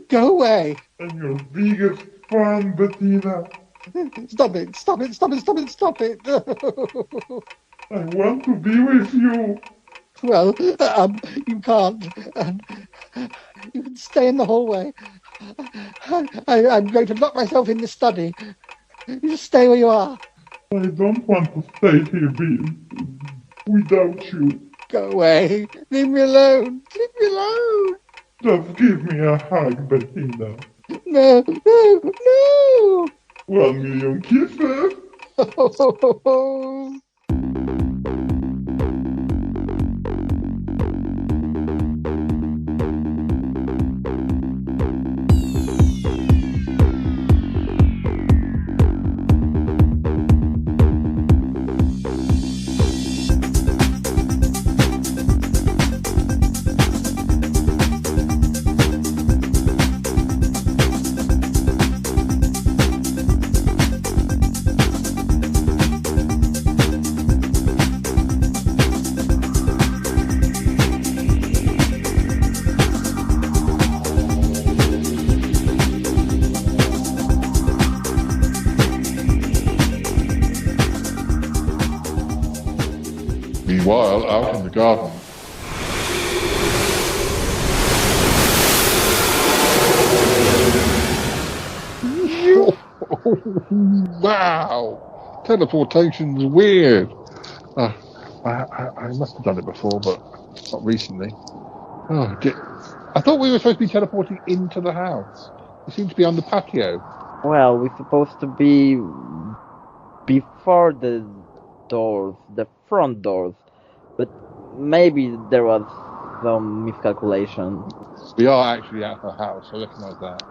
Go away! I'm your biggest fan, Bettina. Stop it! Stop it! Stop it! Stop it! Stop it! I want to be with you. Well, you can't. You can stay in the hallway. I'm going to lock myself in the study. You just stay where you are. I don't want to stay here without you. Go away. Leave me alone. Leave me alone. Just give me a hug, Bettina. No, no, no. 1 million kisses. Meanwhile, out in the garden. Wow! Teleportation's weird. I must have done it before, but not recently. Oh, I thought we were supposed to be teleporting into the house. We seem to be on the patio. Well, we're supposed to be before the doors, the front doors, but maybe there was some miscalculation. We are actually at her house, I recognise that.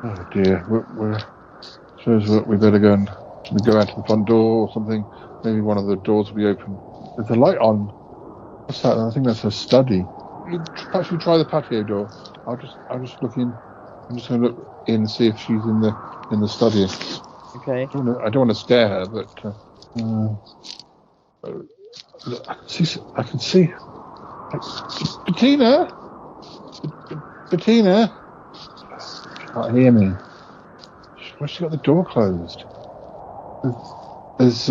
Oh dear, we better go out to the front door or something. Maybe one of the doors will be open. There's a light on. What's that? I think that's her study. Perhaps you try the patio door. I'll just look in. I'm just going to look in and see if she's in the study. Okay. I don't want to scare her, but I can see. Bettina? Bettina? She can't hear me. Why's she got the door closed? There's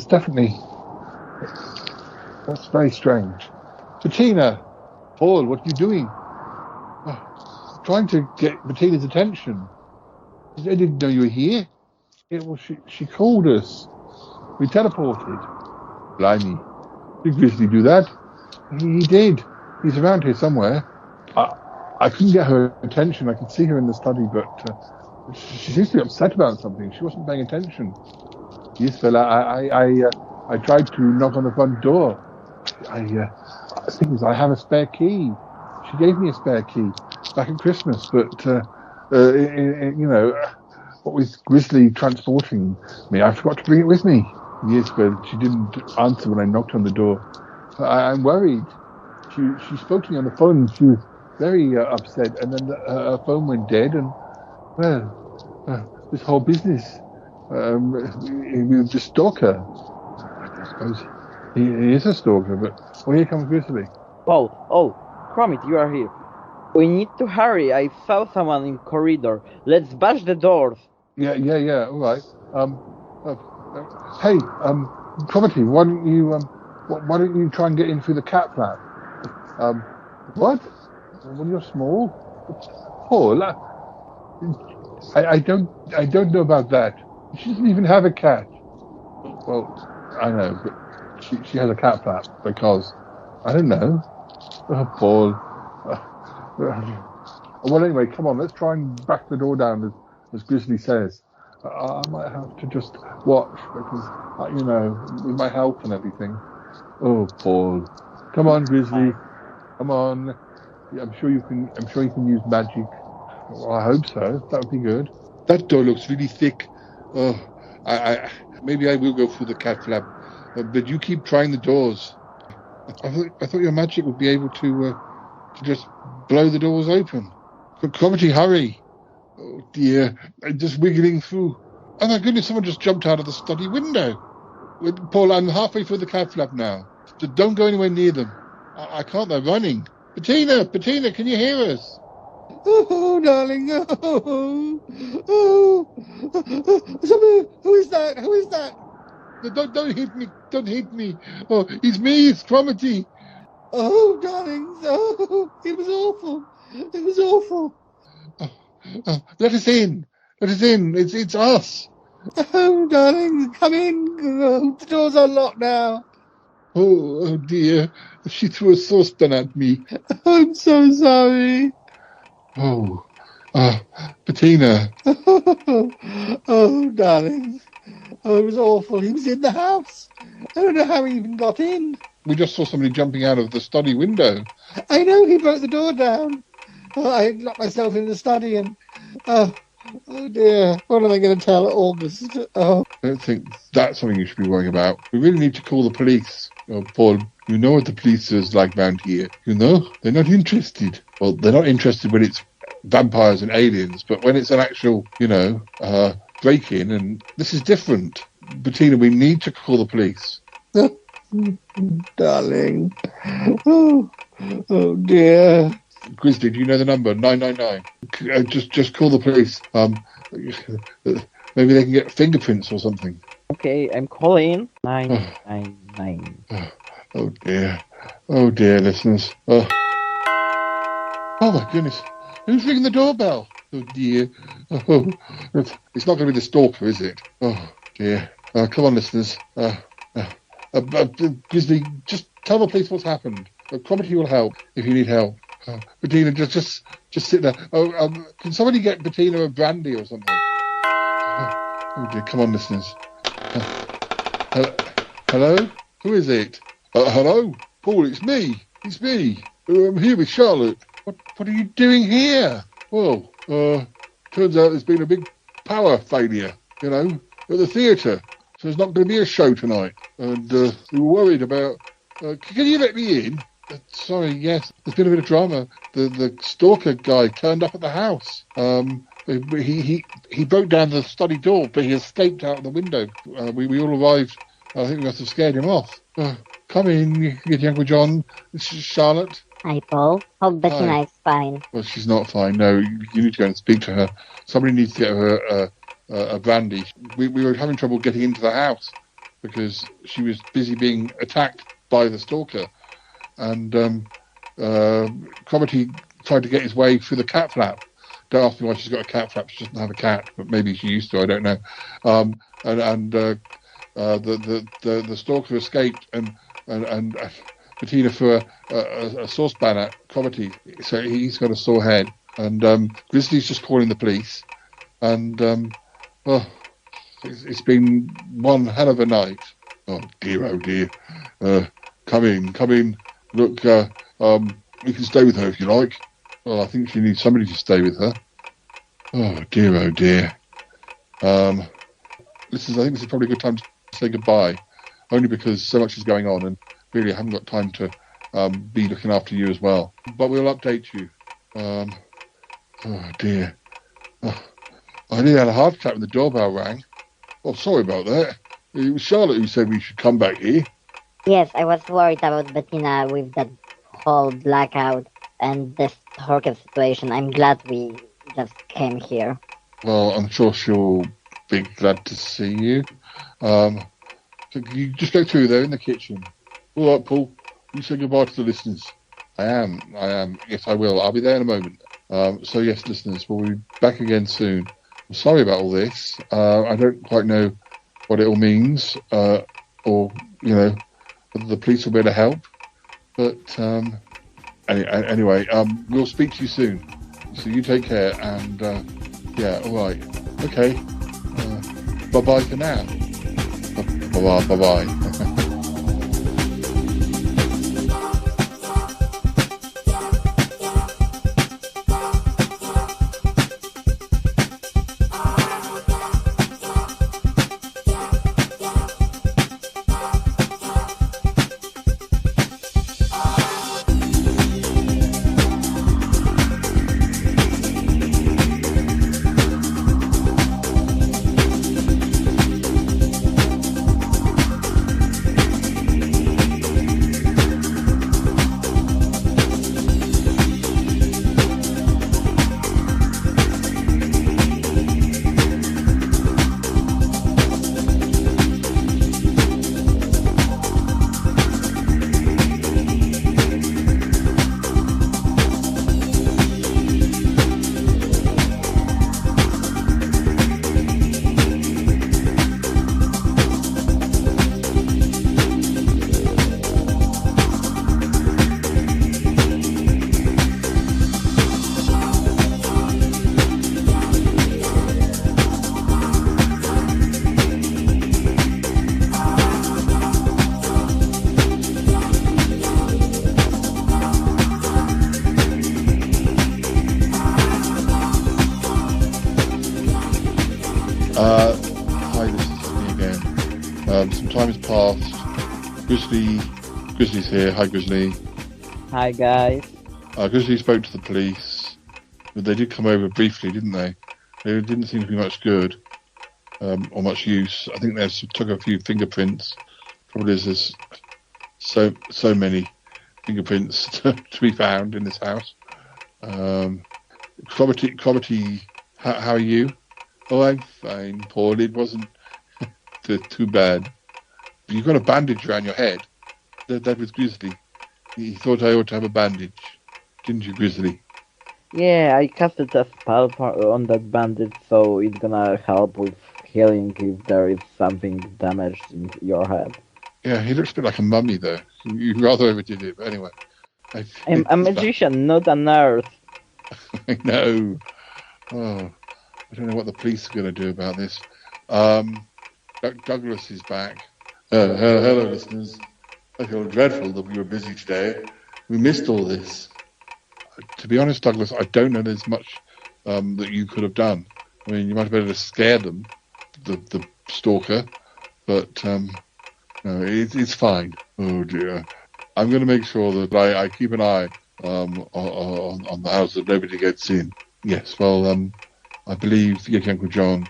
definitely. That's very strange. Bettina! Paul, what are you doing? Trying to get Bettina's attention. I didn't know you were here. Yeah, well, she called us. We teleported. Blimey. Did Grizzly do that? He did. He's around here somewhere. I couldn't get her attention. I could see her in the study, but she seems to be upset about something. She wasn't paying attention. Yes, well, I tried to knock on the front door. The thing is, I have a spare key. She gave me a spare key back at Christmas, but what with Grizzly transporting me, I forgot to bring it with me. Yes, but she didn't answer when I knocked on the door. I'm worried. She spoke to me on the phone. She was very upset, and then her phone went dead. And this whole business with the stalker. I suppose he is a stalker, but here comes Grizzly. Oh, Cromit, you are here. We need to hurry. I saw someone in corridor. Let's bash the doors. Yeah. All right. Hey, Cromitty, why don't you try and get in through the cat flap? What? When you're small? Paul, I don't know about that. She doesn't even have a cat. Well, I know, but she has a cat flap because I don't know. Paul. Well, anyway, come on. Let's try and back the door down as Grizzly says. I might have to just watch because with my health and everything. Oh, Paul. Come on, Grizzly. Come on. I'm sure you can use magic. Well, I hope so. That would be good. That door looks really thick. Oh, maybe I will go through the cat flap, but you keep trying the doors. I thought your magic would be able to just blow the doors open. Cromitty, hurry! Oh dear, I'm just wiggling through. Oh my goodness, someone just jumped out of the study window. Paul, I'm halfway through the cat flap now. Just don't go anywhere near them. I can't, they're running. Bettina, can you hear us? Oh, darling. Who is that? Don't hit me. Oh, it's me, it's Cromitty. Oh, darling. Oh, it was awful. Let us in. It's us. Oh, darling, come in. Oh, the doors are locked now. Oh dear. She threw a saucepan at me. I'm so sorry. Oh, Bettina. Oh, darling. Oh, it was awful. He was in the house. I don't know how he even got in. We just saw somebody jumping out of the study window. I know, he broke the door down. Oh, I locked myself in the study and... Oh dear, what am I going to tell August? Oh. I don't think that's something you should be worrying about. We really need to call the police. Oh, Paul, you know what the police is like round here. You know, they're not interested. Well, they're not interested when it's vampires and aliens, but when it's an actual, break-in, and this is different. Bettina, we need to call the police. Darling. Oh dear. Grizzly, do you know the number? 999. Just call the police. Maybe they can get fingerprints or something. Okay, I'm calling 999. Oh dear, listeners. Oh my goodness. Who's ringing the doorbell? Oh dear. Oh, it's not going to be the stalker, is it? Oh dear. Come on, listeners. Grizzly, just tell the police what's happened. Cromitty will help if you need help. Bettina, just sit there. Can somebody get Bettina a brandy or something? Oh dear, come on, listeners. Hello? Who is it? Hello? Paul, it's me. I'm here with Charlotte. What are you doing here? Well, turns out there's been a big power failure, at the theatre. So there's not going to be a show tonight. And we were worried about... can you let me in? Sorry, yes. There's been a bit of drama. The stalker guy turned up at the house. He broke down the study door, but he escaped out the window. We all arrived. I think we must have scared him off. Come in, Uncle John. This is Charlotte. Hi, Paul. Hope Bettina is fine. Well, she's not fine. No, you need to go and speak to her. Somebody needs to get her a brandy. We were having trouble getting into the house because she was busy being attacked by the stalker. And Cromitty tried to get his way through the cat flap. Don't ask me why she's got a cat flap. She doesn't have a cat, but maybe she used to. I don't know. The stalker escaped, and Bettina threw a saucepan at Cromitty, so he's got a sore head. And Grizzly's just calling the police. And it's been one hell of a night. Oh dear. Come in. Look, you can stay with her if you like. Well, I think she needs somebody to stay with her. Oh dear. Listen, I think this is probably a good time to say goodbye, only because so much is going on, and really I haven't got time to be looking after you as well. But we'll update you. Oh dear. I nearly had a heart attack when the doorbell rang. Oh, sorry about that. It was Charlotte who said we should come back here. Yes, I was worried about Bettina with that whole blackout and this Horkev situation. I'm glad we just came here. Well, I'm sure she'll be glad to see you. So you just go through there in the kitchen. All right, Paul. You say goodbye to the listeners. I am. Yes, I will. I'll be there in a moment. So yes, listeners, we'll be back again soon. I'm sorry about all this. I don't quite know what it all means, or whether the police will be able to help. But anyway, we'll speak to you soon. So you take care, and all right, okay. Bye for now. Bye. Hi, this is me again. Some time has passed. Grizzly's here. Hi, Grizzly. Hi, guys. Grizzly spoke to the police, but they did come over briefly, didn't they? They didn't seem to be much good, or much use. I think they took a few fingerprints. Probably there's so many fingerprints to be found in this house. Cromitty, how are you? Oh, I'm fine, Paul. It wasn't too bad. You've got a bandage around your head. That was Grizzly. He thought I ought to have a bandage. Didn't you, Grizzly? Yeah, I casted a spell on that bandage, so it's gonna help with healing if there is something damaged in your head. Yeah, he looks a bit like a mummy, though. You rather overdid it, but anyway. I'm a magician, not a nurse. I know. Oh, I don't know what the police are going to do about this. Douglas is back. Hello, listeners. I feel dreadful that we were busy today. We missed all this. To be honest, Douglas, I don't know there's much that you could have done. I mean, you might have been able to scare them, the stalker, but no, it's fine. Oh dear. I'm going to make sure that I keep an eye on the house that nobody gets in. Yes, well, I believe Yeti Uncle John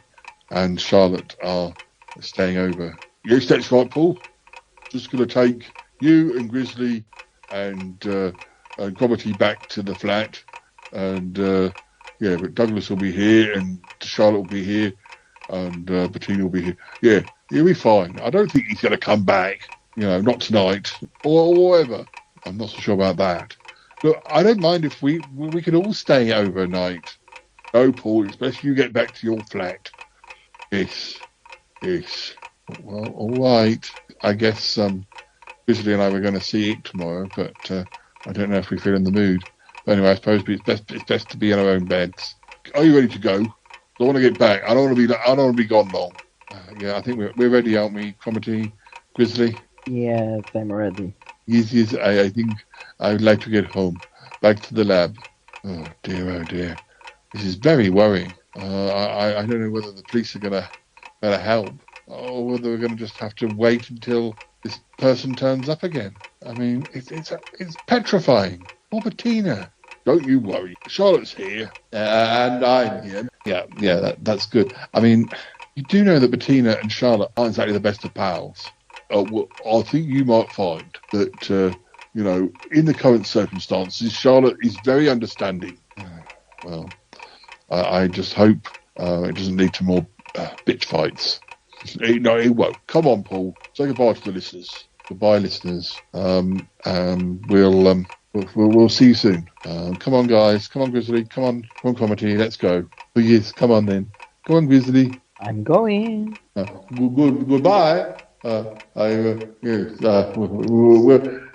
and Charlotte are staying over. Yes, that's right, Paul. Just going to take you and Grizzly and Cromitty back to the flat. And but Douglas will be here and Charlotte will be here and Bettina will be here. Yeah, he'll be fine. I don't think he's going to come back, not tonight or whatever. I'm not so sure about that. Look, I don't mind if we could all stay overnight. Oh, Paul, especially you get back to your flat. Yes. Well, all right. I guess Grizzly and I were going to see it tomorrow, but I don't know if we feel in the mood. But anyway, I suppose it's best to be in our own beds. Are you ready to go? I want to get back. I don't want to be gone long. Yeah, I think we're ready, aren't we, Cromitty, Grizzly? Yes, I'm ready. Yes. I think I would like to get home, back to the lab. Oh dear. This is very worrying. I don't know whether the police are going to help, or whether we're going to just have to wait until this person turns up again. I mean, it's petrifying. Poor Bettina. Don't you worry. Charlotte's here, and I'm here. Yeah, that's good. I mean, you do know that Bettina and Charlotte aren't exactly the best of pals. Well, I think you might find that, in the current circumstances, Charlotte is very understanding. Well, I just hope it doesn't lead to more bitch fights. No, it won't. Come on, Paul. Say goodbye to the listeners. Goodbye, listeners. We'll see you soon. Come on, guys. Come on, Grizzly. Come on, Cromitty. Let's go. Oh, yes, come on then. Come on, Grizzly. I'm going. Goodbye.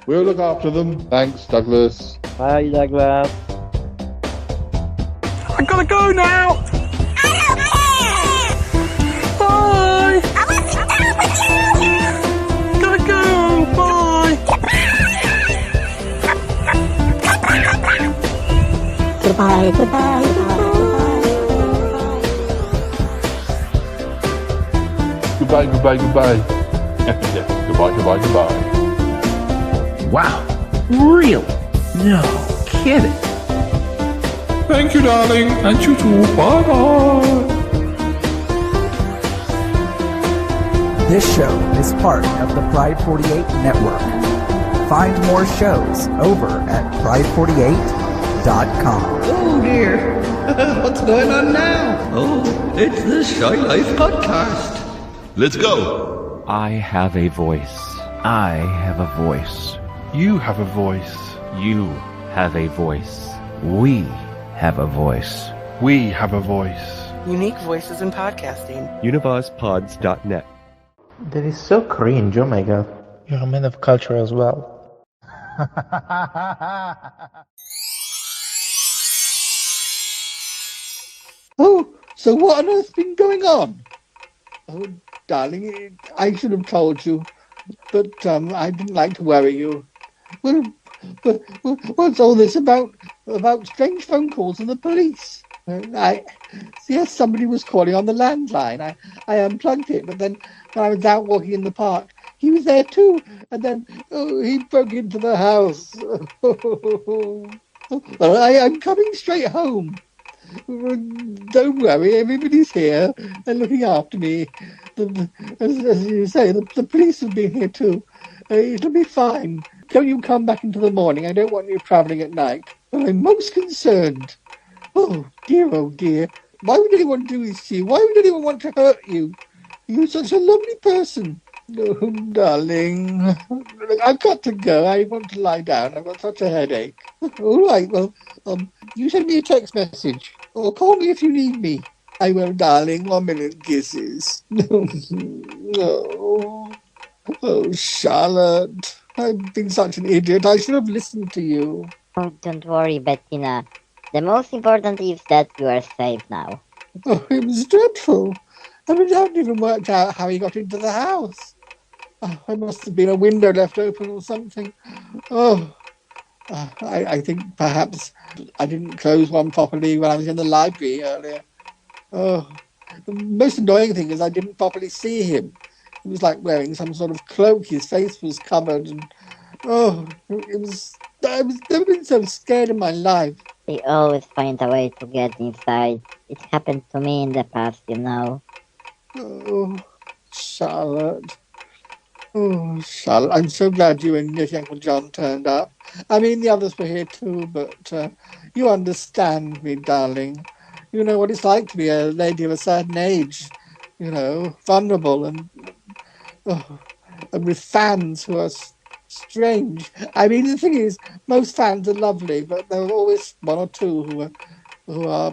We'll look after them. Thanks, Douglas. Bye, Douglas. I gotta go now. Bye. Gotta go. Bye. Goodbye. Goodbye. Goodbye. Wow. Really? No kidding. Thank you, darling. And you too. Bye-bye. This show is part of the Pride 48 network. Find more shows over at pride48.com. Oh dear. What's going on now? Oh, it's the Shy Life Podcast. Let's go. I have a voice. I have a voice. You have a voice. You have a voice. We have a voice. We have a voice. Unique voices in podcasting. UnivazPods.net. That is so cringe, oh my god. You're a man of culture as well. Oh, so what on earth's been going on? Oh, darling, I should have told you, but I didn't like to worry you. Well, what's all this about strange phone calls and the police? Yes, somebody was calling on the landline. I unplugged it, but then when I was out walking in the park, he was there too, and then he broke into the house. I'm coming straight home. Don't worry, everybody's here and looking after me. As you say, the police have been here too. It'll be fine. Don't you come back into the morning. I don't want you travelling at night. But I'm most concerned. Oh dear. Why would anyone do this to you? Why would anyone want to hurt you? You're such a lovely person. Oh, darling. I've got to go. I want to lie down. I've got such a headache. All right, well, you send me a text message or call me if you need me. I will, darling. 1 million kisses. Oh, Charlotte. I've been such an idiot. I should have listened to you. Oh, don't worry, Bettina. The most important is that you are safe now. Oh, it was dreadful. I haven't even worked out how he got into the house. Oh, there must have been a window left open or something. Oh, I think perhaps I didn't close one properly when I was in the library earlier. Oh, the most annoying thing is I didn't properly see him. He was like wearing some sort of cloak. His face was covered, and I've never been so scared in my life. They always find a way to get inside. It happened to me in the past, you know. Oh, Charlotte. Oh, Charlotte, I'm so glad you and your Uncle John turned up. I mean, the others were here too, but you understand me, darling. You know what it's like to be a lady of a certain age, you know, vulnerable oh, and with fans who are strange. I mean, the thing is, most fans are lovely, but there are always one or two who are,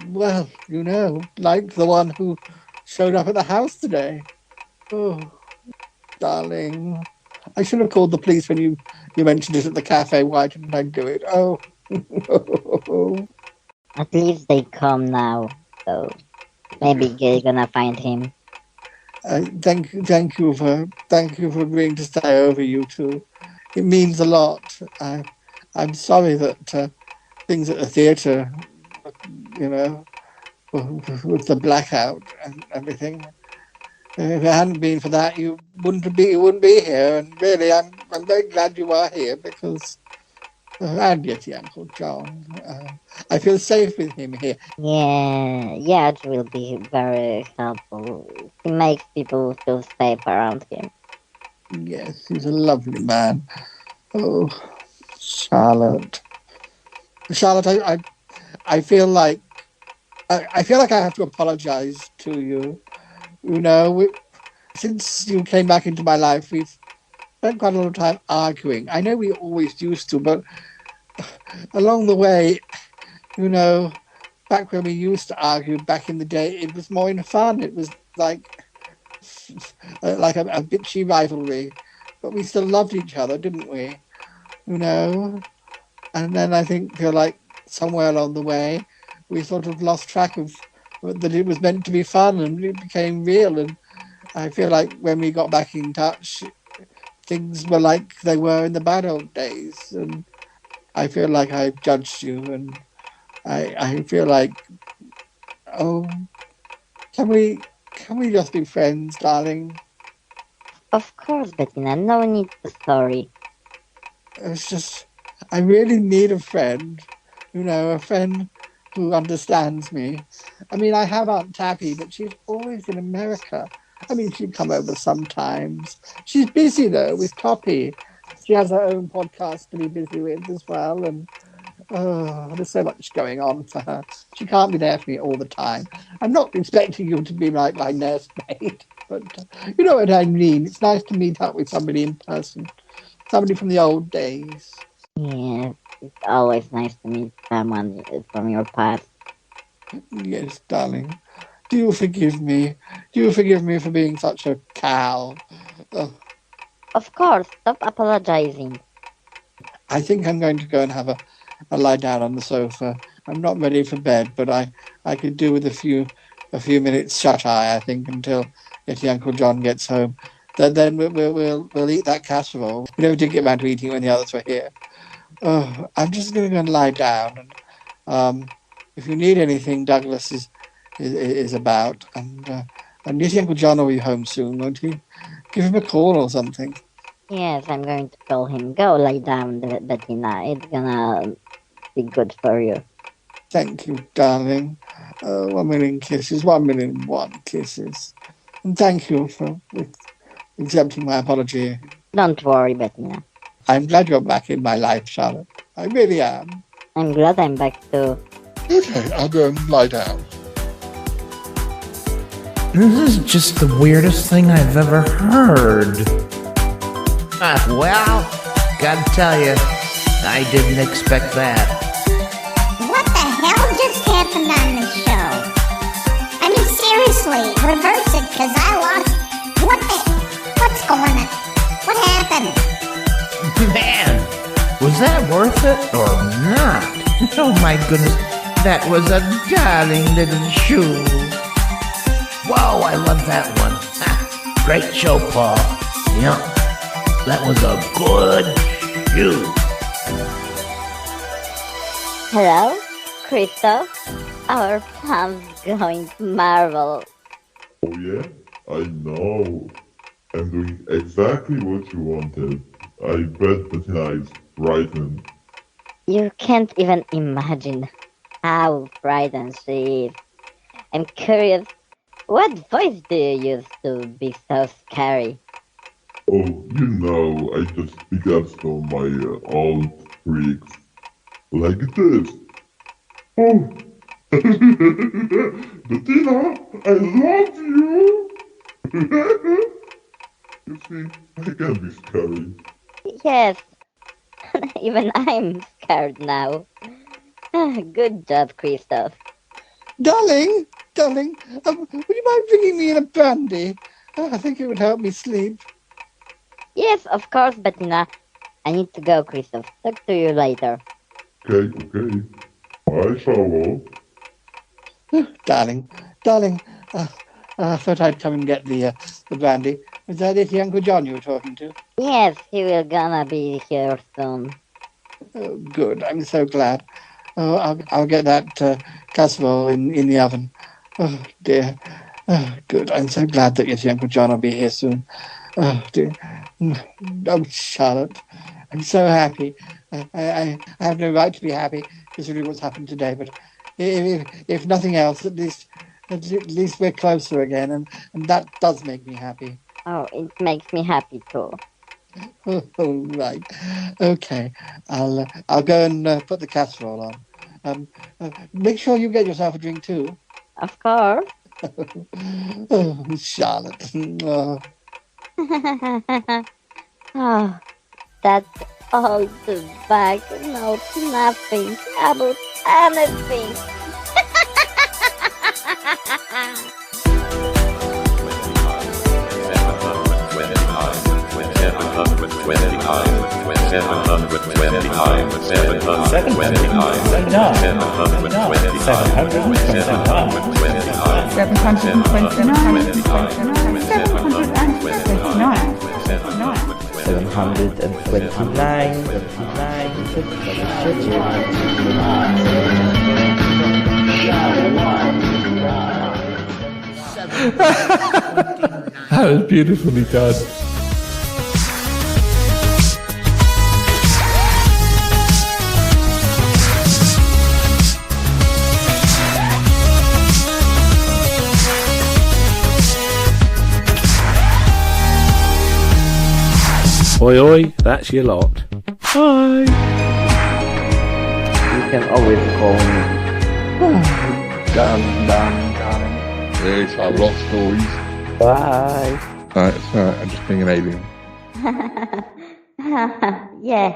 well, you know, like the one who showed up at the house today. Oh, darling. I should have called the police when you mentioned it at the cafe. Why didn't I do it? Oh. At least they come now, so maybe they're gonna find him. Thank you for agreeing to stay over, you two. It means a lot. I'm sorry that things at the theatre, you know, with the blackout and everything. If it hadn't been for that, you wouldn't be here. And really, I'm very glad you are here because and yet, Uncle John, I feel safe with him here. Yeah, Yaj will be very helpful. He makes people feel safe around him. Yes, he's a lovely man. Oh, Charlotte. Charlotte, I feel like I feel like I have to apologize to you. You know, since you came back into my life, we've spent quite a lot of time arguing. I know we always used to, but along the way, you know, back when we used to argue back in the day, it was more in fun. It was like a bitchy rivalry, but we still loved each other, didn't we? You know, and then I feel like somewhere along the way, we sort of lost track of that it was meant to be fun and it became real. And I feel like when we got back in touch, things were like they were in the bad old days. And I feel like I judged you, and I feel like, oh, can we just be friends, darling? Of course, Bettina, no need to sorry. It's just, I really need a friend, you know, a friend who understands me. I mean, I have Aunt Tappy, but she's always in America. I mean, she'd come over sometimes. She's busy though with Toppy. She has her own podcast to be busy with as well, and there's so much going on for her. She can't be there for me all the time. I'm not expecting you to be like my nursemaid, but you know what I mean. It's nice to meet up with somebody in person, somebody from the old days. Yes, it's always nice to meet someone from your past. Yes, darling. Do you forgive me? Do you forgive me for being such a cow? Oh. Of course, stop apologizing. I think I'm going to go and have a lie down on the sofa. I'm not ready for bed, but I could do with a few minutes shut eye. I think until Uncle John gets home. Then we'll eat that casserole. We never did get around to eating it when the others were here. Oh, I'm just going to go and lie down. And if you need anything, Douglas is about, and Uncle John will be home soon, won't he? Give him a call or something. Yes, I'm going to call him. Go lie down, Bettina. It's gonna be good for you. Thank you, darling. 1 million kisses, 1,000,001 kisses. And thank you for accepting my apology. Don't worry, Bettina. I'm glad you're back in my life, Charlotte. I really am. I'm glad I'm back too. Okay, I'll go and lie down. This is just the weirdest thing I've ever heard. Well, gotta tell you, I didn't expect that. What the hell just happened on this show? I mean, seriously, reverse it, because I lost. What's going on? What happened? Man, was that worth it or not? Oh my goodness, that was a darling little shoe. Whoa, I love that one. Great show, Paul. Yep, that was a good shoe. Hello, Christoph? Our plan's going to marvel. Oh yeah? I know. I'm doing exactly what you wanted. I bet Bettina is frightened. You can't even imagine how frightened she is. I'm curious, what voice do you use to be so scary? Oh, you know, I just began some my old tricks. Like this. Oh! Bettina, I love you! You see, I can be scary. Yes, even I'm scared now. Good job, Christoph. Darling, would you mind bringing me in a brandy? I think it would help me sleep. Yes, of course, Bettina. I need to go, Christoph. Talk to you later. Okay. Bye, Charlotte. Darling, I thought I'd come and get the brandy. Is that it, Uncle John you were talking to? Yes, he will gonna be here soon. Oh, good. I'm so glad. Oh, I'll get that casserole in the oven. Oh dear. Oh, good. I'm so glad that your Uncle John will be here soon. Oh dear. Oh, Charlotte, I'm so happy. I have no right to be happy considering what's happened today, but if nothing else, at least we're closer again, and that does make me happy. Oh, it makes me happy too. Oh, right. Okay. I'll go and put the casserole on. Make sure you get yourself a drink too. Of course. Oh, Charlotte. Oh. Oh, that's all the bag knows nothing about anything. That was beautifully done. Oi, oi, that's your lot. Bye. You can always call me. Darling. Yes, I love stories. Bye. Alright, I'm just being an alien. Yes,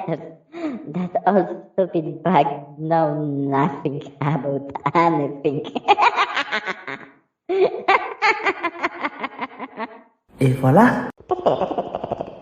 that old stupid bag know nothing about anything. Et voilà,